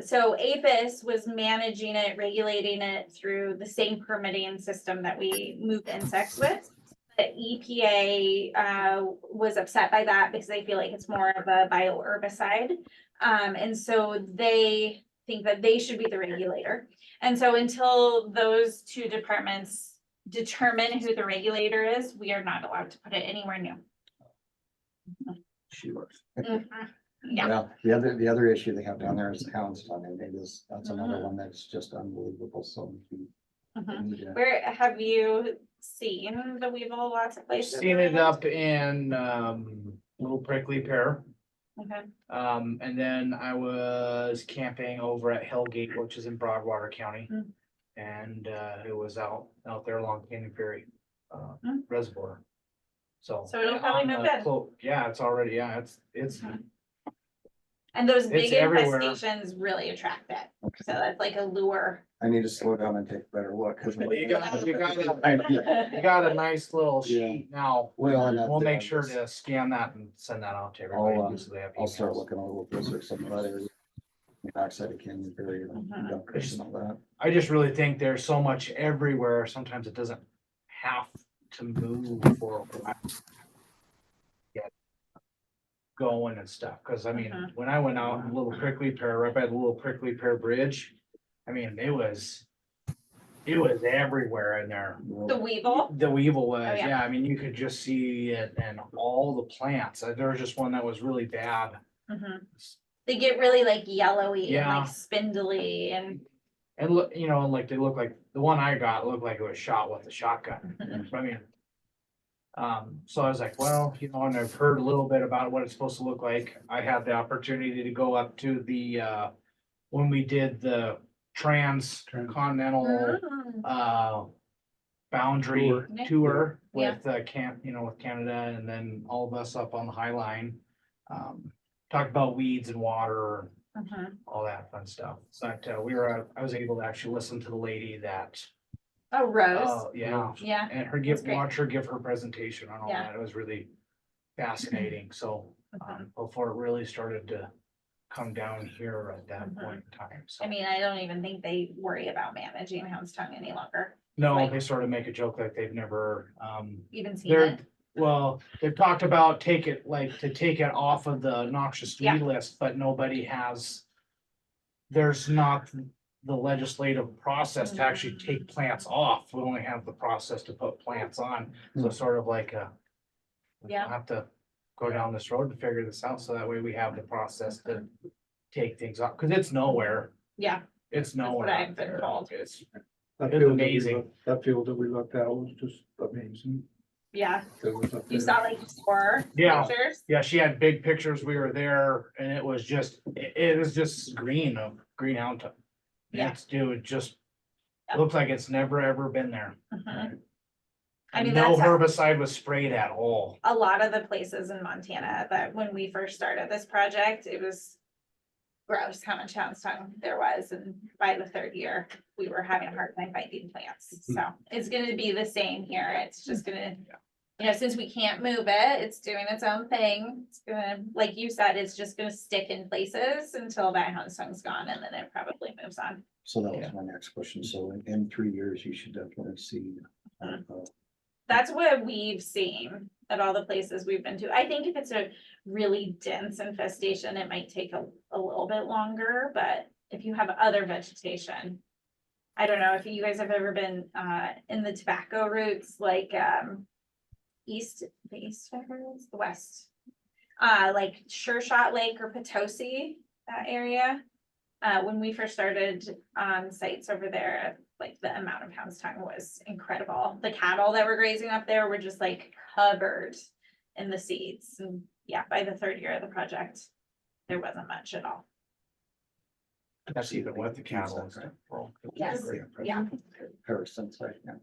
So APHIS was managing it, regulating it through the same permitting system that we move insects with. The EPA was upset by that because they feel like it's more of a bioherbicide. And so they think that they should be the regulator. And so until those two departments determine who the regulator is, we are not allowed to put it anywhere new. Sure. Mhm. Yeah. Well, the other issue they have down there is the hounds. I mean, that's another one that's just unbelievable. So Mhm. we need to- Where have you seen the weevil lots of places? seen it up in, Little Prickly Pear. Okay. And then I was camping over at Hellgate, which is in Broadwater County. Mm. And, it was out there along Canyon Ferry, Mm. Reservoir. So. So it'll probably on move the in. Yeah, it's already, it's, Mhm. And those It's big everywhere. infestations really attract it. So that's like a lure. I need to slow down and take a better look. 'Cause you got a nice little Yeah. sheet now. Well, and We'll make sure to scan that and send that out to everybody. So they have I'll start emails. looking a little closer at some of that area. Backside of Canyon Ferry and Mhm. Dunkirk and all that. I just really think there's so much everywhere. Sometimes it doesn't have to move for a while. Get going and stuff. Cause I mean, Mhm. when I went out in Little Prickly Pear, right by the Little Prickly Pear Bridge, I mean, it was everywhere in there. The weevil. The weevil was, Oh, yeah. yeah, I mean, you could just see it and all the plants. There was just one that was really bad. Mhm. They get really like yellowy and Yeah. like spindly and. And look, like they look like, the one I got looked like it was shot with a shotgun. Mhm. I mean, So I was like, well, you know, and I've heard a little bit about what it's supposed to look like. I had the opportunity to go up to the, when we did the transcontinental, boundary Tour. tour Yeah. with, with Canada, and then all of us up on the High Line. Talked about weeds and water, all that fun stuff. But, I was able to actually listen to the lady that, Oh, Rose. yeah. Yeah. And watch her give her presentation on all Yeah. that. It was really fascinating. So, before it really started to come down here at that point in time. So, I mean, I don't even think they worry about managing Houndstone any longer. no, like- they sort of make a joke like they've never, Even seen they're, it. well, they've talked about take it off of the noxious Yeah. weed list, but nobody has. There's not the legislative process to actually take plants off. We only have the process to put plants on. So sort of like we'll have to go down this road to figure this out. So that way we have the process to take things off, because it's nowhere. Yeah. It's nowhere what I've out been there. told. It's That It's field amazing. That field that we looked at was just amazing. Yeah. It was up You there. saw like 4 Yeah. pictures. Yeah, she had big pictures. We were there and it was just green hound. Yeah. Dude, just Yep. looks like it's never, ever been there. I And mean, no that's herbicide was sprayed at all. a lot of the places in Montana that when we first started this project, it was gross how much Houndstone there was. And by the 3rd year, we were having a hard time finding plants. So it's gonna be the same here. It's just gonna, since we can't move it, it's doing its own thing. It's gonna, like you said, it's just gonna stick in places until that Houndstone's gone, and then it probably moves on. So that was my next question. So in 3 years, you should definitely see. That's what we've seen at all the places we've been to. I think if it's a really dense infestation, it might take a little bit longer, but if you have other vegetation. I don't know if you guys have ever been in the tobacco roots, like the east Federals, the west. Like Sure Shot Lake or Potosi, that area. When we first started on sites over there, like the amount of Houndstone was incredible. The cattle that were grazing up there were just like covered in the seeds. And yeah, by the 3rd year of the project, there wasn't much at all. That's even with the cattle and stuff. Yes, yeah. Comparisons right now.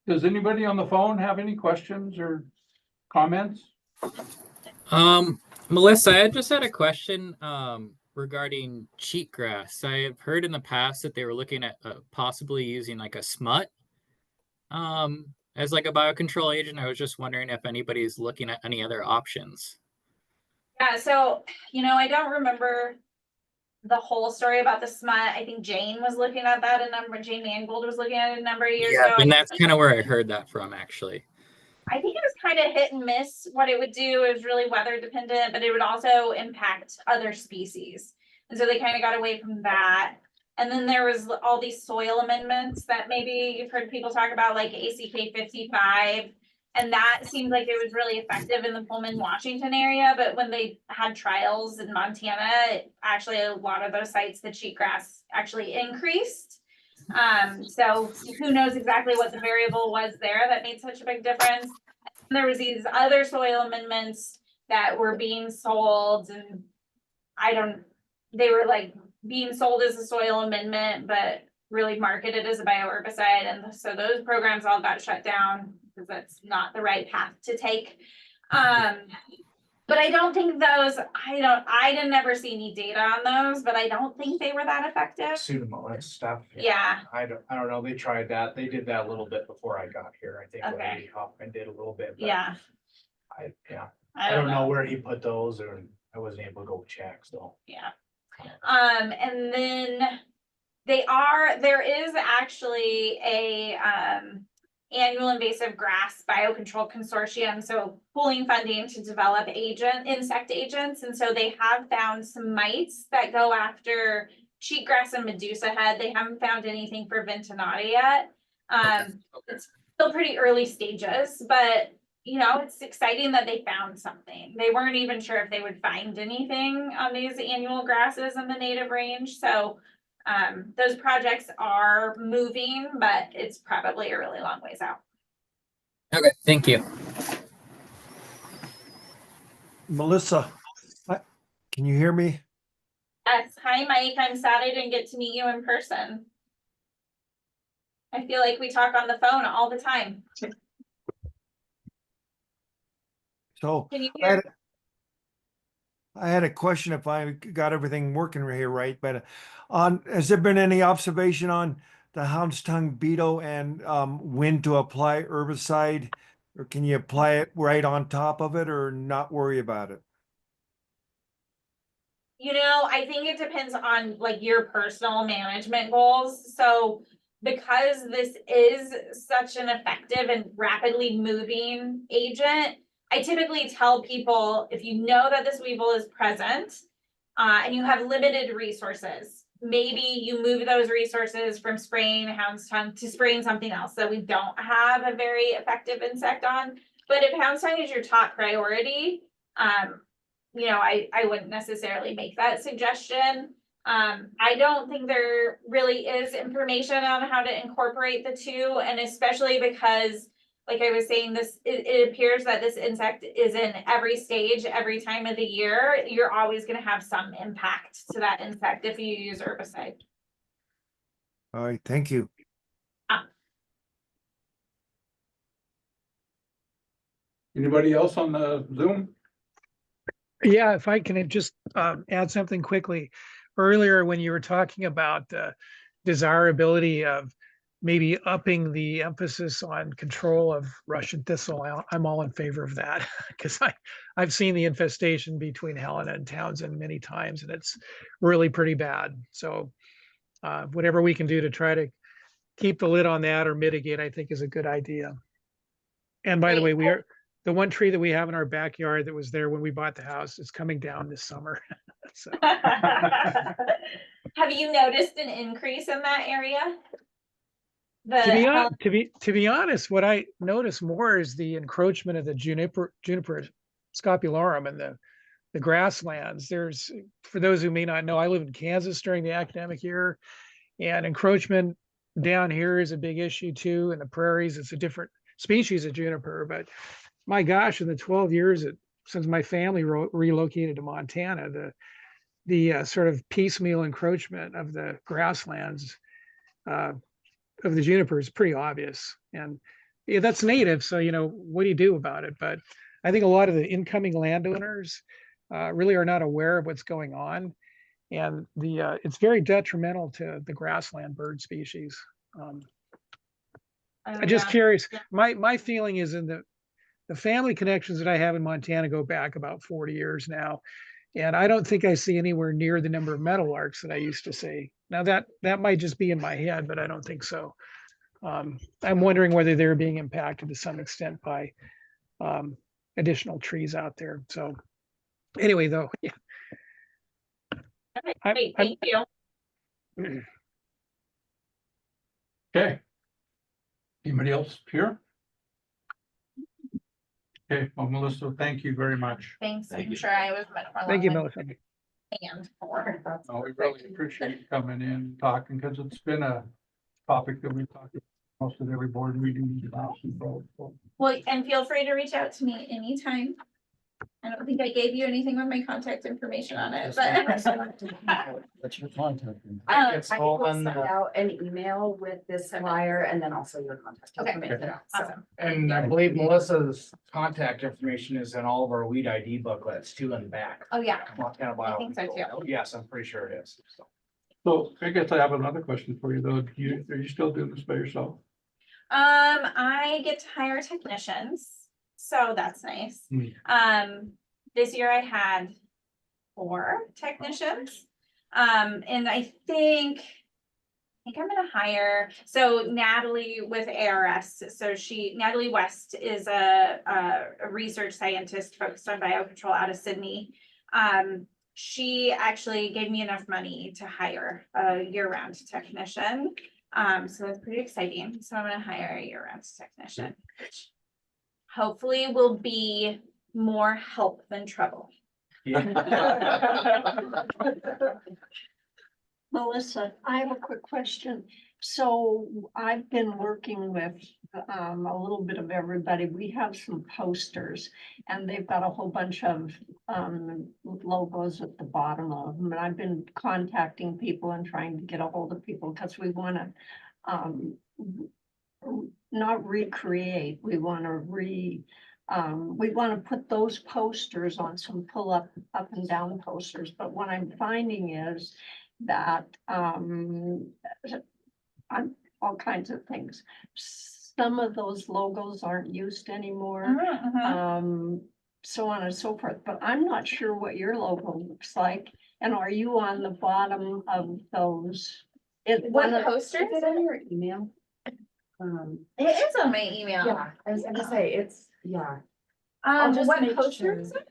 Does anybody on the phone have any questions or comments? Melissa, I just had a question regarding cheatgrass. I have heard in the past that they were looking at possibly using like a smut as like a biocontrol agent. I was just wondering if anybody's looking at any other options. Yeah, so, I don't remember the whole story about the smut. I think Jane was looking at that Jane Mangold was looking at it a number of years ago. And that's kind of where I heard that from, actually. I think it was kind of hit and miss what it would do. It was really weather dependent, but it would also impact other species. And so they kind of got away from that. And then there was all these soil amendments that maybe you've heard people talk about, like ACK 55. And that seemed like it was really effective in the Pullman, Washington area. But when they had trials in Montana, actually a lot of those sites, the cheatgrass actually increased. So who knows exactly what the variable was there that made such a big difference. And there was these other soil amendments that were being sold, and they were like being sold as a soil amendment, but really marketed as a bioherbicide. And so those programs all got shut down because that's not the right path to take. But I don't think those, I didn't ever see any data on those, but I don't think they were that effective. Pseudomonas stuff. Yeah. I don't know. They tried that. They did that a little bit before I got here. I think Okay. Larry Hoffman did a little bit. But Yeah. I don't know where he put those, or I wasn't able to go check, so. Yeah. And then there is actually a annual invasive grass biocontrol consortium, so pooling funding to develop insect agents. And so they have found some mites that go after cheatgrass and medusa head. They haven't found anything for ventinata yet. It's still pretty early stages, but it's exciting that they found something. They weren't even sure if they would find anything on these annual grasses in the native range. So those projects are moving, but it's probably a really long ways out. Okay, thank you. Melissa, can you hear me? Yes, hi, Mike. I'm sad I didn't get to meet you in person. I feel like we talk on the phone all the time. So Can you I hear? had a question if I got everything working here right, but has there been any observation on the hound's tongue beetle and when to apply herbicide? Or can you apply it right on top of it or not worry about it? You know, I think it depends on like your personal management goals. So because this is such an effective and rapidly moving agent, I typically tell people if you know that this weevil is present and you have limited resources, maybe you move those resources from spraying hound's tongue to spraying something else that we don't have a very effective insect on. But if hound's tongue is your top priority, you know, I wouldn't necessarily make that suggestion. I don't think there really is information on how to incorporate the two, and especially because, like I was saying, it appears that this insect is in every stage, every time of the year. You're always going to have some impact to that insect if you use herbicide. All right, thank you. Anybody else on the Zoom? Yeah, if I can just add something quickly. Earlier, when you were talking about the desirability of maybe upping the emphasis on control of Russian thistle, I'm all in favor of that because I've seen the infestation between Helena and Townsend many times, and it's really pretty bad. So whatever we can do to try to keep the lid on that or mitigate, I think is a good idea. And by the way, the one tree that we have in our backyard that was there when we bought the house is coming down this summer. So. Have you noticed an increase in that area? To be honest, what I notice more is the encroachment of the juniper scopularum and the grasslands. There's, for those who may not know, I live in Kansas during the academic year, and encroachment down here is a big issue too. In the prairies, it's a different species of juniper, but my gosh, in the 12 years since my family relocated to Montana, the sort of piecemeal encroachment of the grasslands of the juniper is pretty obvious. And yeah, that's native, so what do you do about it? But I think a lot of the incoming landowners really are not aware of what's going on, and it's very detrimental to the grassland bird species. I'm just curious. My feeling is in the family connections that I have in Montana go back about 40 years now. And I don't think I see anywhere near the number of meadowlarks that I used to see. Now that might just be in my head, but I don't think so. I'm wondering whether they're being impacted to some extent by additional trees out there. So anyway, though, yeah. Great, thank you. Okay. Anybody else here? Okay, well, Melissa, thank you very much. Thanks. Thank I'm you. sure I was much more. Thank you, long Melissa. and for. Oh, we really appreciate you coming in and talking, because it's been a topic that we've talked about most of every board meeting. Well, and feel free to reach out to me anytime. I don't think I gave you anything with my contact information on it, but. What's your contact? I It's will all in send the- out an email with this flyer and then also your contact Okay. information. So, Awesome. And I believe Melissa's contact information is in all of our weed ID booklets too in the back. Oh, yeah. Montana I think so, Biocontrol. Yes, I'm pretty sure it is. So. So I guess I have another question for you though. Are you still doing this by yourself? I get to hire technicians, so that's nice. This year I had 4 technicians. And I think I'm gonna hire, so Natalie with ARS, Natalie West is a research scientist focused on biocontrol out of Sydney. She actually gave me enough money to hire a year-round technician. So that's pretty exciting. So I'm gonna hire a year-round technician. Hopefully will be more help than trouble. Melissa, I have a quick question. So I've been working with a little bit of everybody. We have some posters and they've got a whole bunch of logos at the bottom of them. And I've been contacting people and trying to get a hold of people because we want to not recreate, we want to we want to put those posters on some up and down posters. But what I'm finding is that on all kinds of things. Some of those logos aren't used anymore, so on and so forth, but I'm not sure what your logo looks like. And are you on the bottom of those? What posters? Is it on your email? It is on my email. Yeah, I was gonna say, it's, yeah. I'll just What make posters? sure.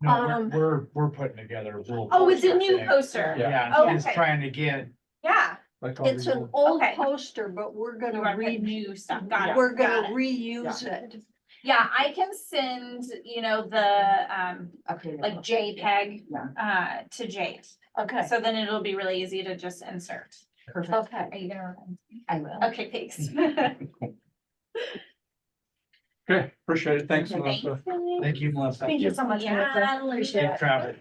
No, we're putting together a little. Oh, it's a poster new thing. poster. Yeah, Oh, he's okay. trying to get, Yeah. Like all It's these an old- old Okay. poster, but we're You gonna want to put new stuff. Got it. we're got gonna it. reuse it. Yeah, I can send, the, Okay. like JPEG, Yeah. to Jade. Okay, So then it'll be really easy to just insert. Perfect. okay. Are you gonna remind me? I will. Okay, thanks. Okay, appreciate it. Thanks, Thanks. Melissa. thank you, Melissa. Thank you so much, Melissa. Yeah, Appreciate Safe it. travel.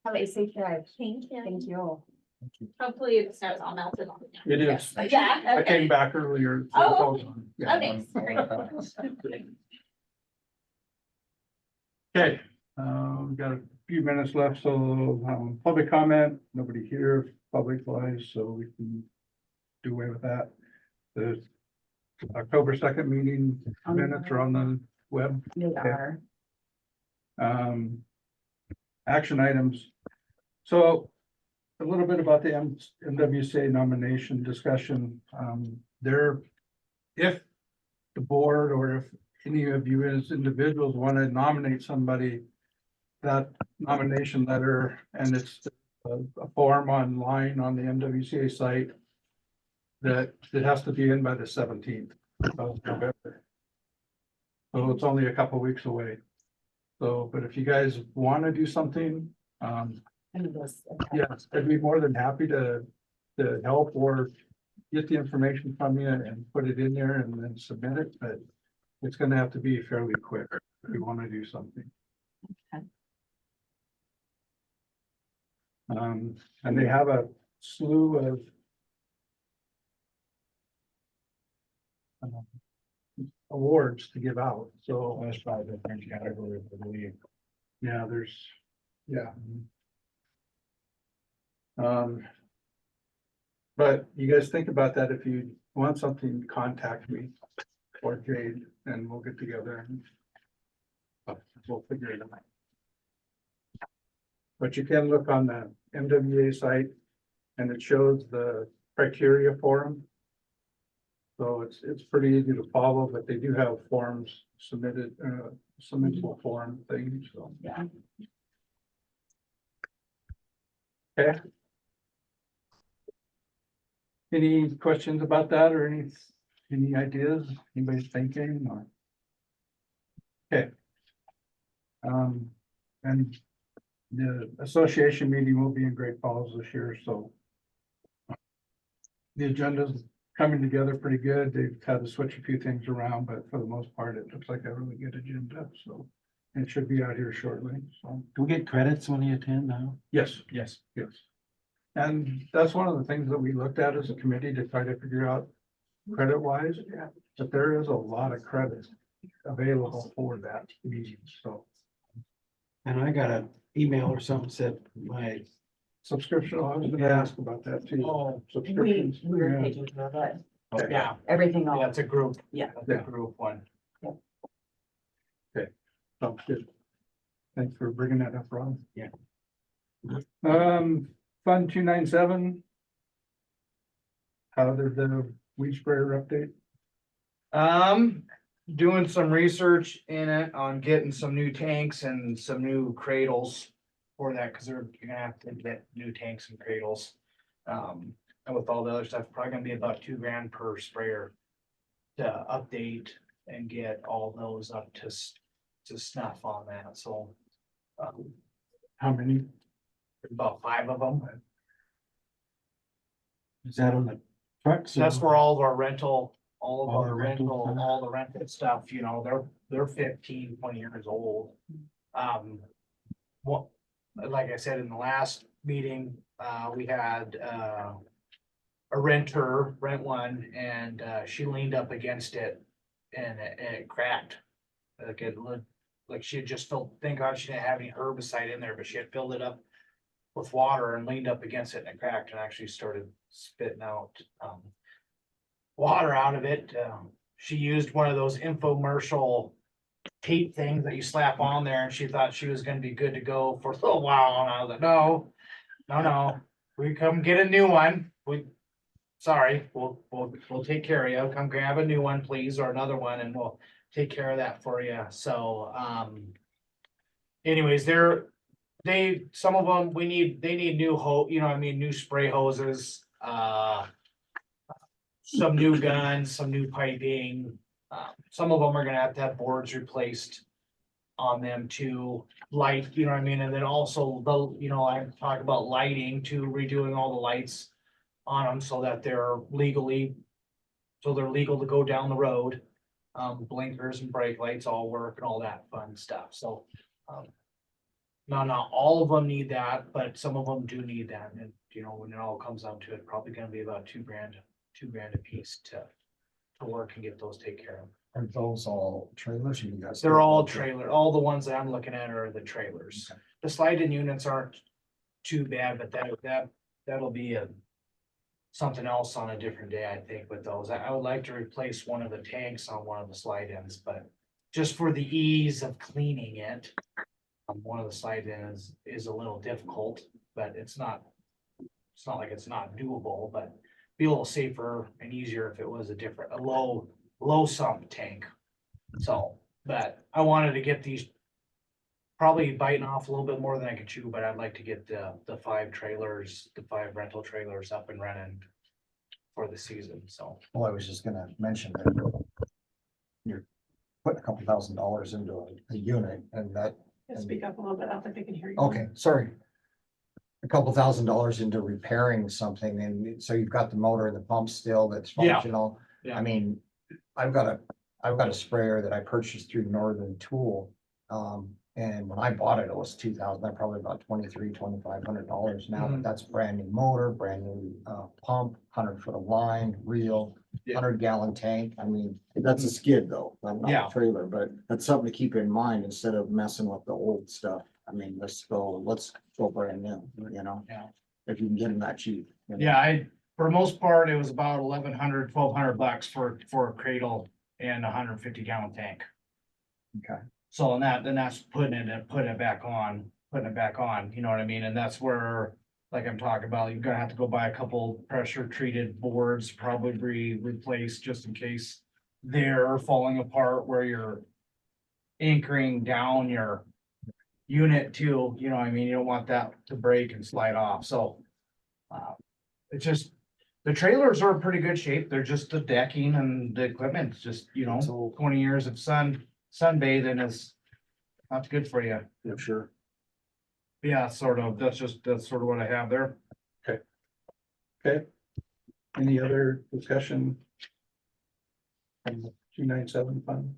Have a safe drive. Thank you. Thank you. Hopefully the snow's all melted off. It is. Yeah. I Okay. came back earlier. Oh, Yeah. nice. Okay, we've got a few minutes left, so, public comment, nobody here, public wise, so we can do away with that. The October 2nd meeting minutes are on the web. They are. Action items. So a little bit about the MWCA nomination discussion. If the board or if any of you as individuals want to nominate somebody, that nomination letter, and it's a form online on the MWCA site, that it has to be in by the 17th of November. So it's only a couple weeks away. So, but if you guys want to do something, yes, I'd be more than happy to help or get the information from you and put it in there and then submit it, but it's gonna have to be fairly quick if we want to do something. Okay. And they have a slew of awards to give out, so. That's probably the French category, I believe. Yeah, there's, yeah. But you guys think about that. If you want something, contact me or Jade and we'll get together and we'll figure it out. But you can look on the MWA site and it shows the criteria for them. So it's pretty easy to follow, but they do have forms submitted, submittable form things, so. Yeah. Okay. Any questions about that or any ideas? Anybody's thinking or? Okay. And the association meeting will be in Great Falls this year, so. The agenda's coming together pretty good. They've had to switch a few things around, but for the most part, it looks like a really good agenda, so. It should be out here shortly, so. Do we get credits when you attend now? Yes, yes. And that's one of the things that we looked at as a committee to try to figure out credit wise, but there is a lot of credit available for that meeting, so. And I got an email or something said my Subscription, I was gonna Yeah. ask about that too. Oh, Subscriptions. We're yeah. taking care of it. Okay. Yeah, Everything yeah, else. it's a group. Yeah. It's a group one. Sounds good. Thanks for bringing that up, Ron. Yeah. Fund 297. How did the weed sprayer update? Doing some research in it on getting some new tanks and some new cradles for that, because you're gonna have to get new tanks and cradles. And with all the other stuff, probably gonna be about $2,000 per sprayer to update and get all those up to snuff on that, so. How many? About 5 of them. Is that on the trucks? That's where all of our rental, All the rental stuff? all the rental stuff, you know, they're 15, 20 years old. What, like I said, in the last meeting, we had, a renter rent one and, she leaned up against it and it cracked. Like it looked, like she had just filled, thank God she didn't have any herbicide in there, but she had filled it up with water and leaned up against it and it cracked and actually started spitting out, water out of it. She used one of those infomercial tape things that you slap on there and she thought she was gonna be good to go for a little while. And I was like, no, we come get a new one. Sorry, we'll take care of you. Come grab a new one, please, or another one and we'll take care of that for you. So, anyways, some of them, they need new you know what I mean, new spray hoses, some new guns, some new piping. Some of them are gonna have to have boards replaced on them to light, you know what I mean? And then also I talk about lighting too, redoing all the lights on them so that they're legal to go down the road. Blinkers and brake lights all work and all that fun stuff. So, not all of them need that, but some of them do need that. And, you know, when it all comes down to it, probably gonna be about $2,000 a piece to work and get those taken care of. Are those all trailers? Or you guys? They're all trailer, all the ones that I'm looking at are the trailers. The slide-in units aren't too bad, but that'll be something else on a different day, I think, with those. I would like to replace one of the tanks on one of the slide-ins, but just for the ease of cleaning it, one of the slide-ins is a little difficult, but it's not like it's not doable, but be a little safer and easier if it was a low sump tank. So, but I wanted to get these probably biting off a little bit more than I could chew, but I'd like to get the 5 rental trailers up and running for the season. So, Well, I was just gonna mention that you're putting a couple $1,000s into a unit and that. Speak up a little bit, I don't think they can hear you. Okay, sorry. A couple $1,000s into repairing something and so you've got the motor and the pump still that's Yeah. functional. Yeah. I mean, I've got a sprayer that I purchased through Northern Tool. And when I bought it, it was 2,000, that probably about $2,500 now, but that's brand new motor, brand new pump, 100 foot of line, reel, 100-gallon tank. I mean, that's a skid though, not Yeah. a trailer, but that's something to keep in mind instead of messing with the old stuff. I mean, let's go brand new, you know? Yeah. If you can get them that cheap. you know? yeah, for the most part, it was about $1,100-$1,200 for a cradle and a 150-gallon tank. Okay. So that's putting it back on, you know what I mean? And that's where, like I'm talking about, you're gonna have to go buy a couple pressure treated boards, probably replaced just in case they're falling apart where you're anchoring down your unit too, you know what I mean? You don't want that to break and slide off. So it's just, the trailers are in pretty good shape. They're just the decking and the equipment's just, 20 years of sunbathing is not good for you. Yeah, sure. Yeah, sort of. That's sort of what I have there. Okay. Any other discussion? On the 297 fund?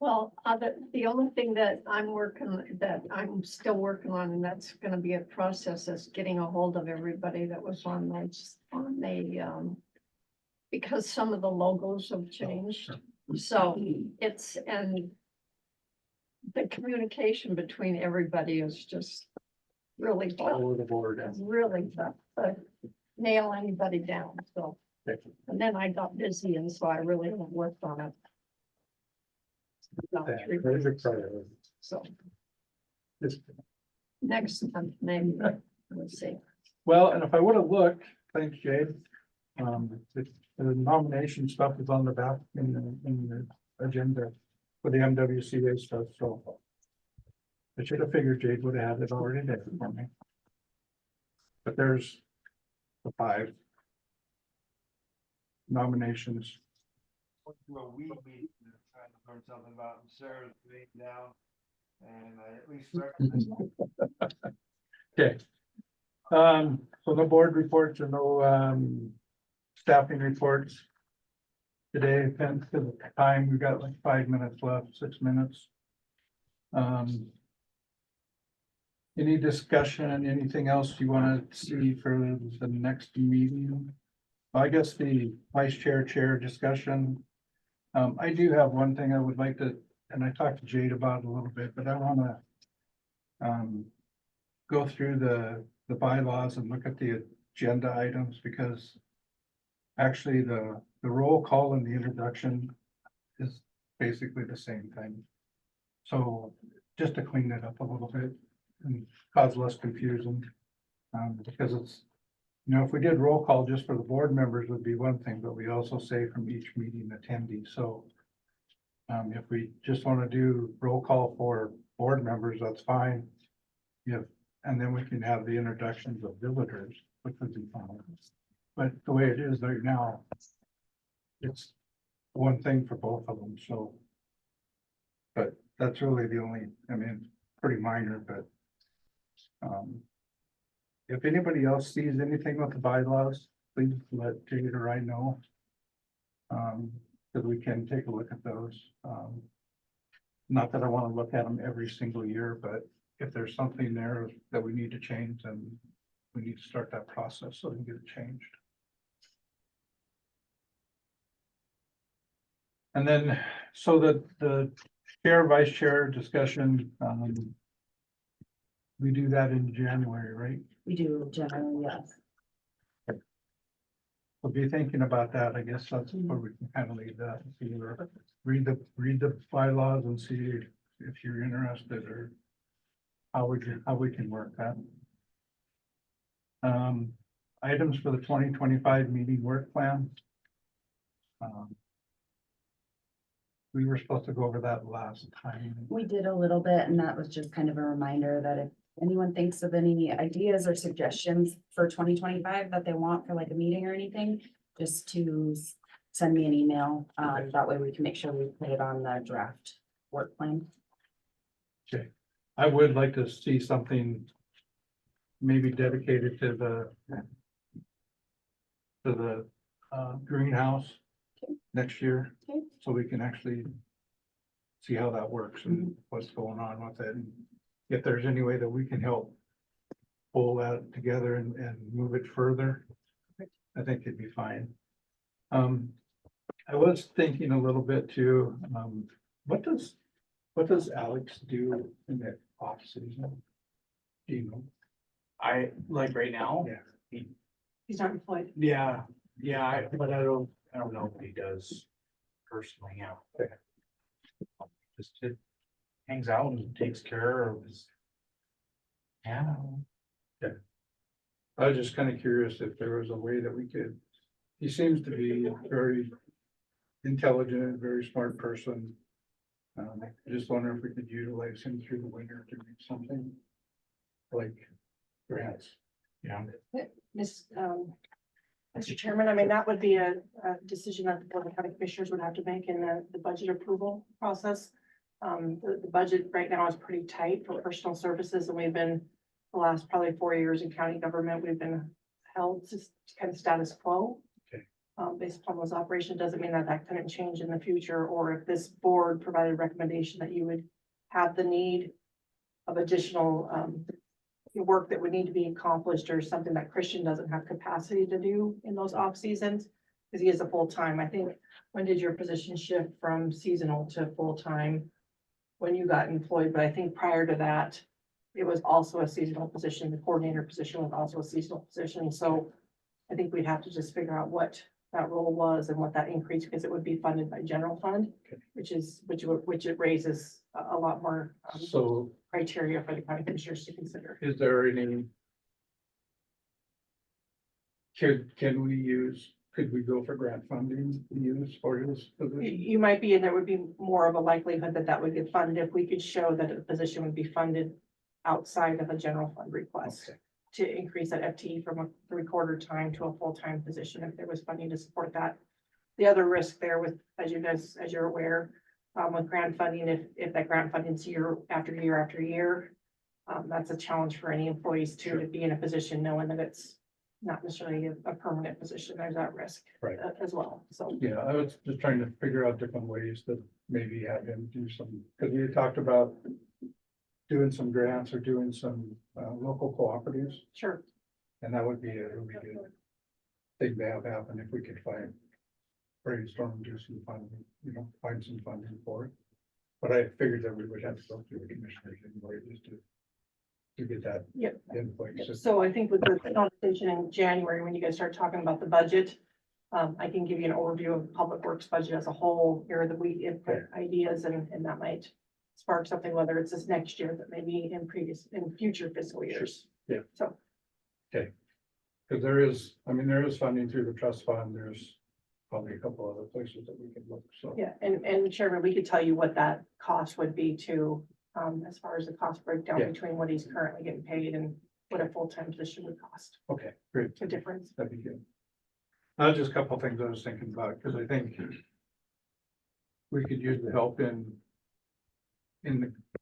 Well, the only thing that I'm still working on, and that's gonna be a process, is getting a hold of everybody that was on the, because some of the logos have changed. So and the communication between everybody is just really tough. All over the board. It's really tough to nail anybody down, so. Okay. And then I got busy and so I really haven't worked on it. About 3 Very weeks. good priority. So Yes. next month, maybe, we'll see. Well, and if I would have looked, thanks, Jade. The nomination stuff is on the back in the agenda for the MWCA stuff, so. I should have figured Jade would have had it already there for me. But there's the 5 nominations. Well, we meet, trying to learn something about Sarah's being down, and I at least recognize. Okay. So no board reports or no, staffing reports. Today, thanks to the time, we've got like 5 minutes left, 6 minutes. Any discussion, anything else you want to see for the next meeting? I guess the vice chair discussion. I do have one thing I would like to, and I talked to Jade about it a little bit, but I want to go through the bylaws and look at the agenda items, because actually the roll call and the introduction is basically the same thing. So just to clean it up a little bit and cause less confusion. Because it's, you know, if we did roll call just for the board members would be one thing, but we also say from each meeting attendee. So if we just want to do roll call for board members, that's fine. And then we can have the introductions of visitors, which would be fine. But the way it is right now, it's one thing for both of them, so. But that's really the only, I mean, pretty minor, but. If anybody else sees anything with the bylaws, please let Jade or I know. That we can take a look at those. Not that I want to look at them every single year, but if there's something there that we need to change, then we need to start that process so we can get it changed. And then, so the chair, vice chair discussion, we do that in January, right? We do generally, yes. We'll be thinking about that. I guess that's where we can kind of leave that. Read the bylaws and see if you're interested or how we can work that. Items for the 2025 meeting work plan. We were supposed to go over that last time. We did a little bit, and that was just kind of a reminder that if anyone thinks of any ideas or suggestions for 2025 that they want for like a meeting or anything, just to send me an email. That way we can make sure we put it on the draft work plan. Okay, I would like to see something maybe dedicated to the greenhouse next year, so we can actually see how that works and what's going on with it. And if there's any way that we can help pull that together and move it further, I think it'd be fine. I was thinking a little bit too, what does Alex do in the off season? Do you know? I, like right now? Yeah. He's not employed. Yeah, but I don't know what he does personally, yeah. Okay. Just it hangs out and takes care of his. Yeah. I was just kind of curious if there was a way that we could, he seems to be a very intelligent, very smart person. I just wonder if we could utilize him through the winter to do something like grants. Yeah. Mr. Chairman, I mean, that would be a decision that the Board of County Commissioners would have to make in the budget approval process. The budget right now is pretty tight for personal services, and we've been, the last probably 4 years in county government, we've been held to kind of status quo. Okay. Based upon those operations, doesn't mean that that couldn't change in the future, or if this board provided a recommendation that you would have the need of additional work that would need to be accomplished, or something that Christian doesn't have capacity to do in those off seasons, because he is a full-time. I think, when did your position shift from seasonal to full-time? When you got employed, but I think prior to that, it was also a seasonal position. The coordinator position was also a seasonal position. So I think we'd have to just figure out what that role was and what that increase, because it would be funded by general fund, which it raises a lot more So criteria for the county commissioners to consider. is there any? Could we go for grant funding to use for his position? You might be, and there would be more of a likelihood that that would get funded if we could show that a position would be funded outside of a general fund request. Okay. To increase that FTE from a 3/4 time to a full-time position, if there was funding to support that. The other risk there with, as you're aware, with grant funding, if that grant funding is year after year after year, that's a challenge for any employees too, to be in a position knowing that it's not necessarily a permanent position, there's that risk. Right. As well, so. Yeah, I was just trying to figure out different ways to maybe have him do some, because we had talked about doing some grants or doing some local cooperatives, Sure. and that would be a really good thing to have happen if we could brainstorm, do some funding, find some funding for it. But I figured that we would have to go through the commissioners anyway, just to get that Yep. in place. So I think with the conversation in January, when you guys start talking about the budget, I can give you an overview of Public Works budget as a whole, here that we input ideas and that might spark something, whether it's this next year, but maybe in future fiscal years. Yeah. So. Okay. Because there is funding through the trust fund. There's probably a couple other places that we can look, so. Yeah, and Chairman, we could tell you what that cost would be to, as far as the cost breakdown Yeah. between what he's currently getting paid and what a full-time position would cost, Okay, great. the difference. That'd be good. Just a couple of things I was thinking about, because I think we could use the help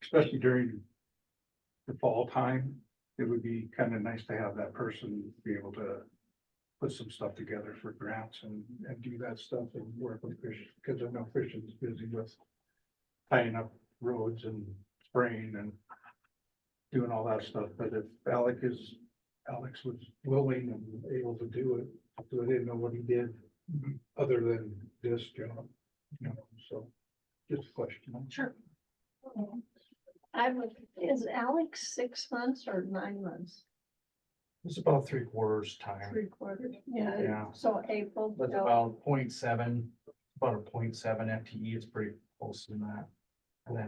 especially during the fall time. It would be kind of nice to have that person be able to put some stuff together for grants and do that stuff and work with Christian, because I know Christian's busy with tying up roads and spraying and doing all that stuff. But if Alex was willing and able to do it, so I didn't know what he did other than this job, so just a question. Sure. Is Alex 6 months or 9 months? It's about 3/4 time. 3/4? Yeah. Yeah, so April. That's till- about 0.7, about a 0.7 FTE. It's pretty close in that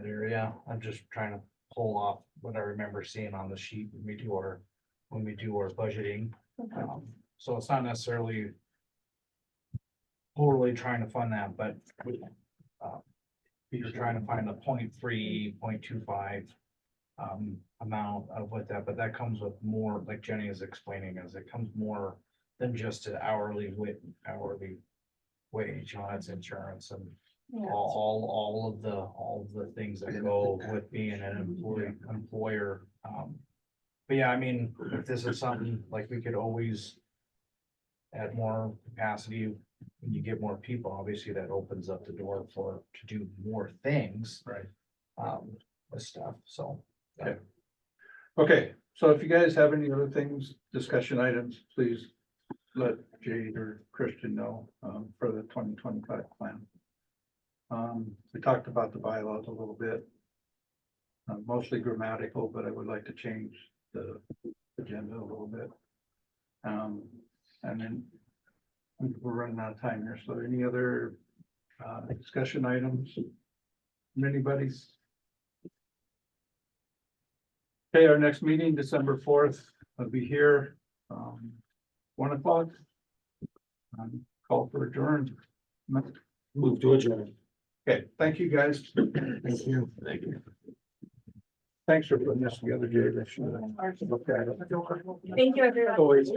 area. I'm just trying to pull off what I remember seeing on the sheet when we do our budgeting. So it's not necessarily totally trying to fund that, but you're trying to find the 0.3, 0.25 amount of what that, but that comes with more, like Jenny is explaining, as it comes more than just an hourly wage, that's insurance and all of the things that go with being an employer. But yeah, I mean, if this is something like we could always add more capacity, when you get more people, obviously that opens up the door to do more things. Right. With stuff, so. Okay. Okay, so if you guys have any other things, discussion items, please let Jade or Christian know for the 2025 plan. We talked about the bylaws a little bit. Mostly grammatical, but I would like to change the agenda a little bit. And then we're running out of time here, so any other discussion items from anybody? Okay, our next meeting, December 4th, will be here, 1 o'clock. Call for adjourned. Move to adjourn. Okay, thank you, guys. Thank you. Thank you. Thanks for putting this together, Jay. I should have looked at it. Thank you, everyone. Always.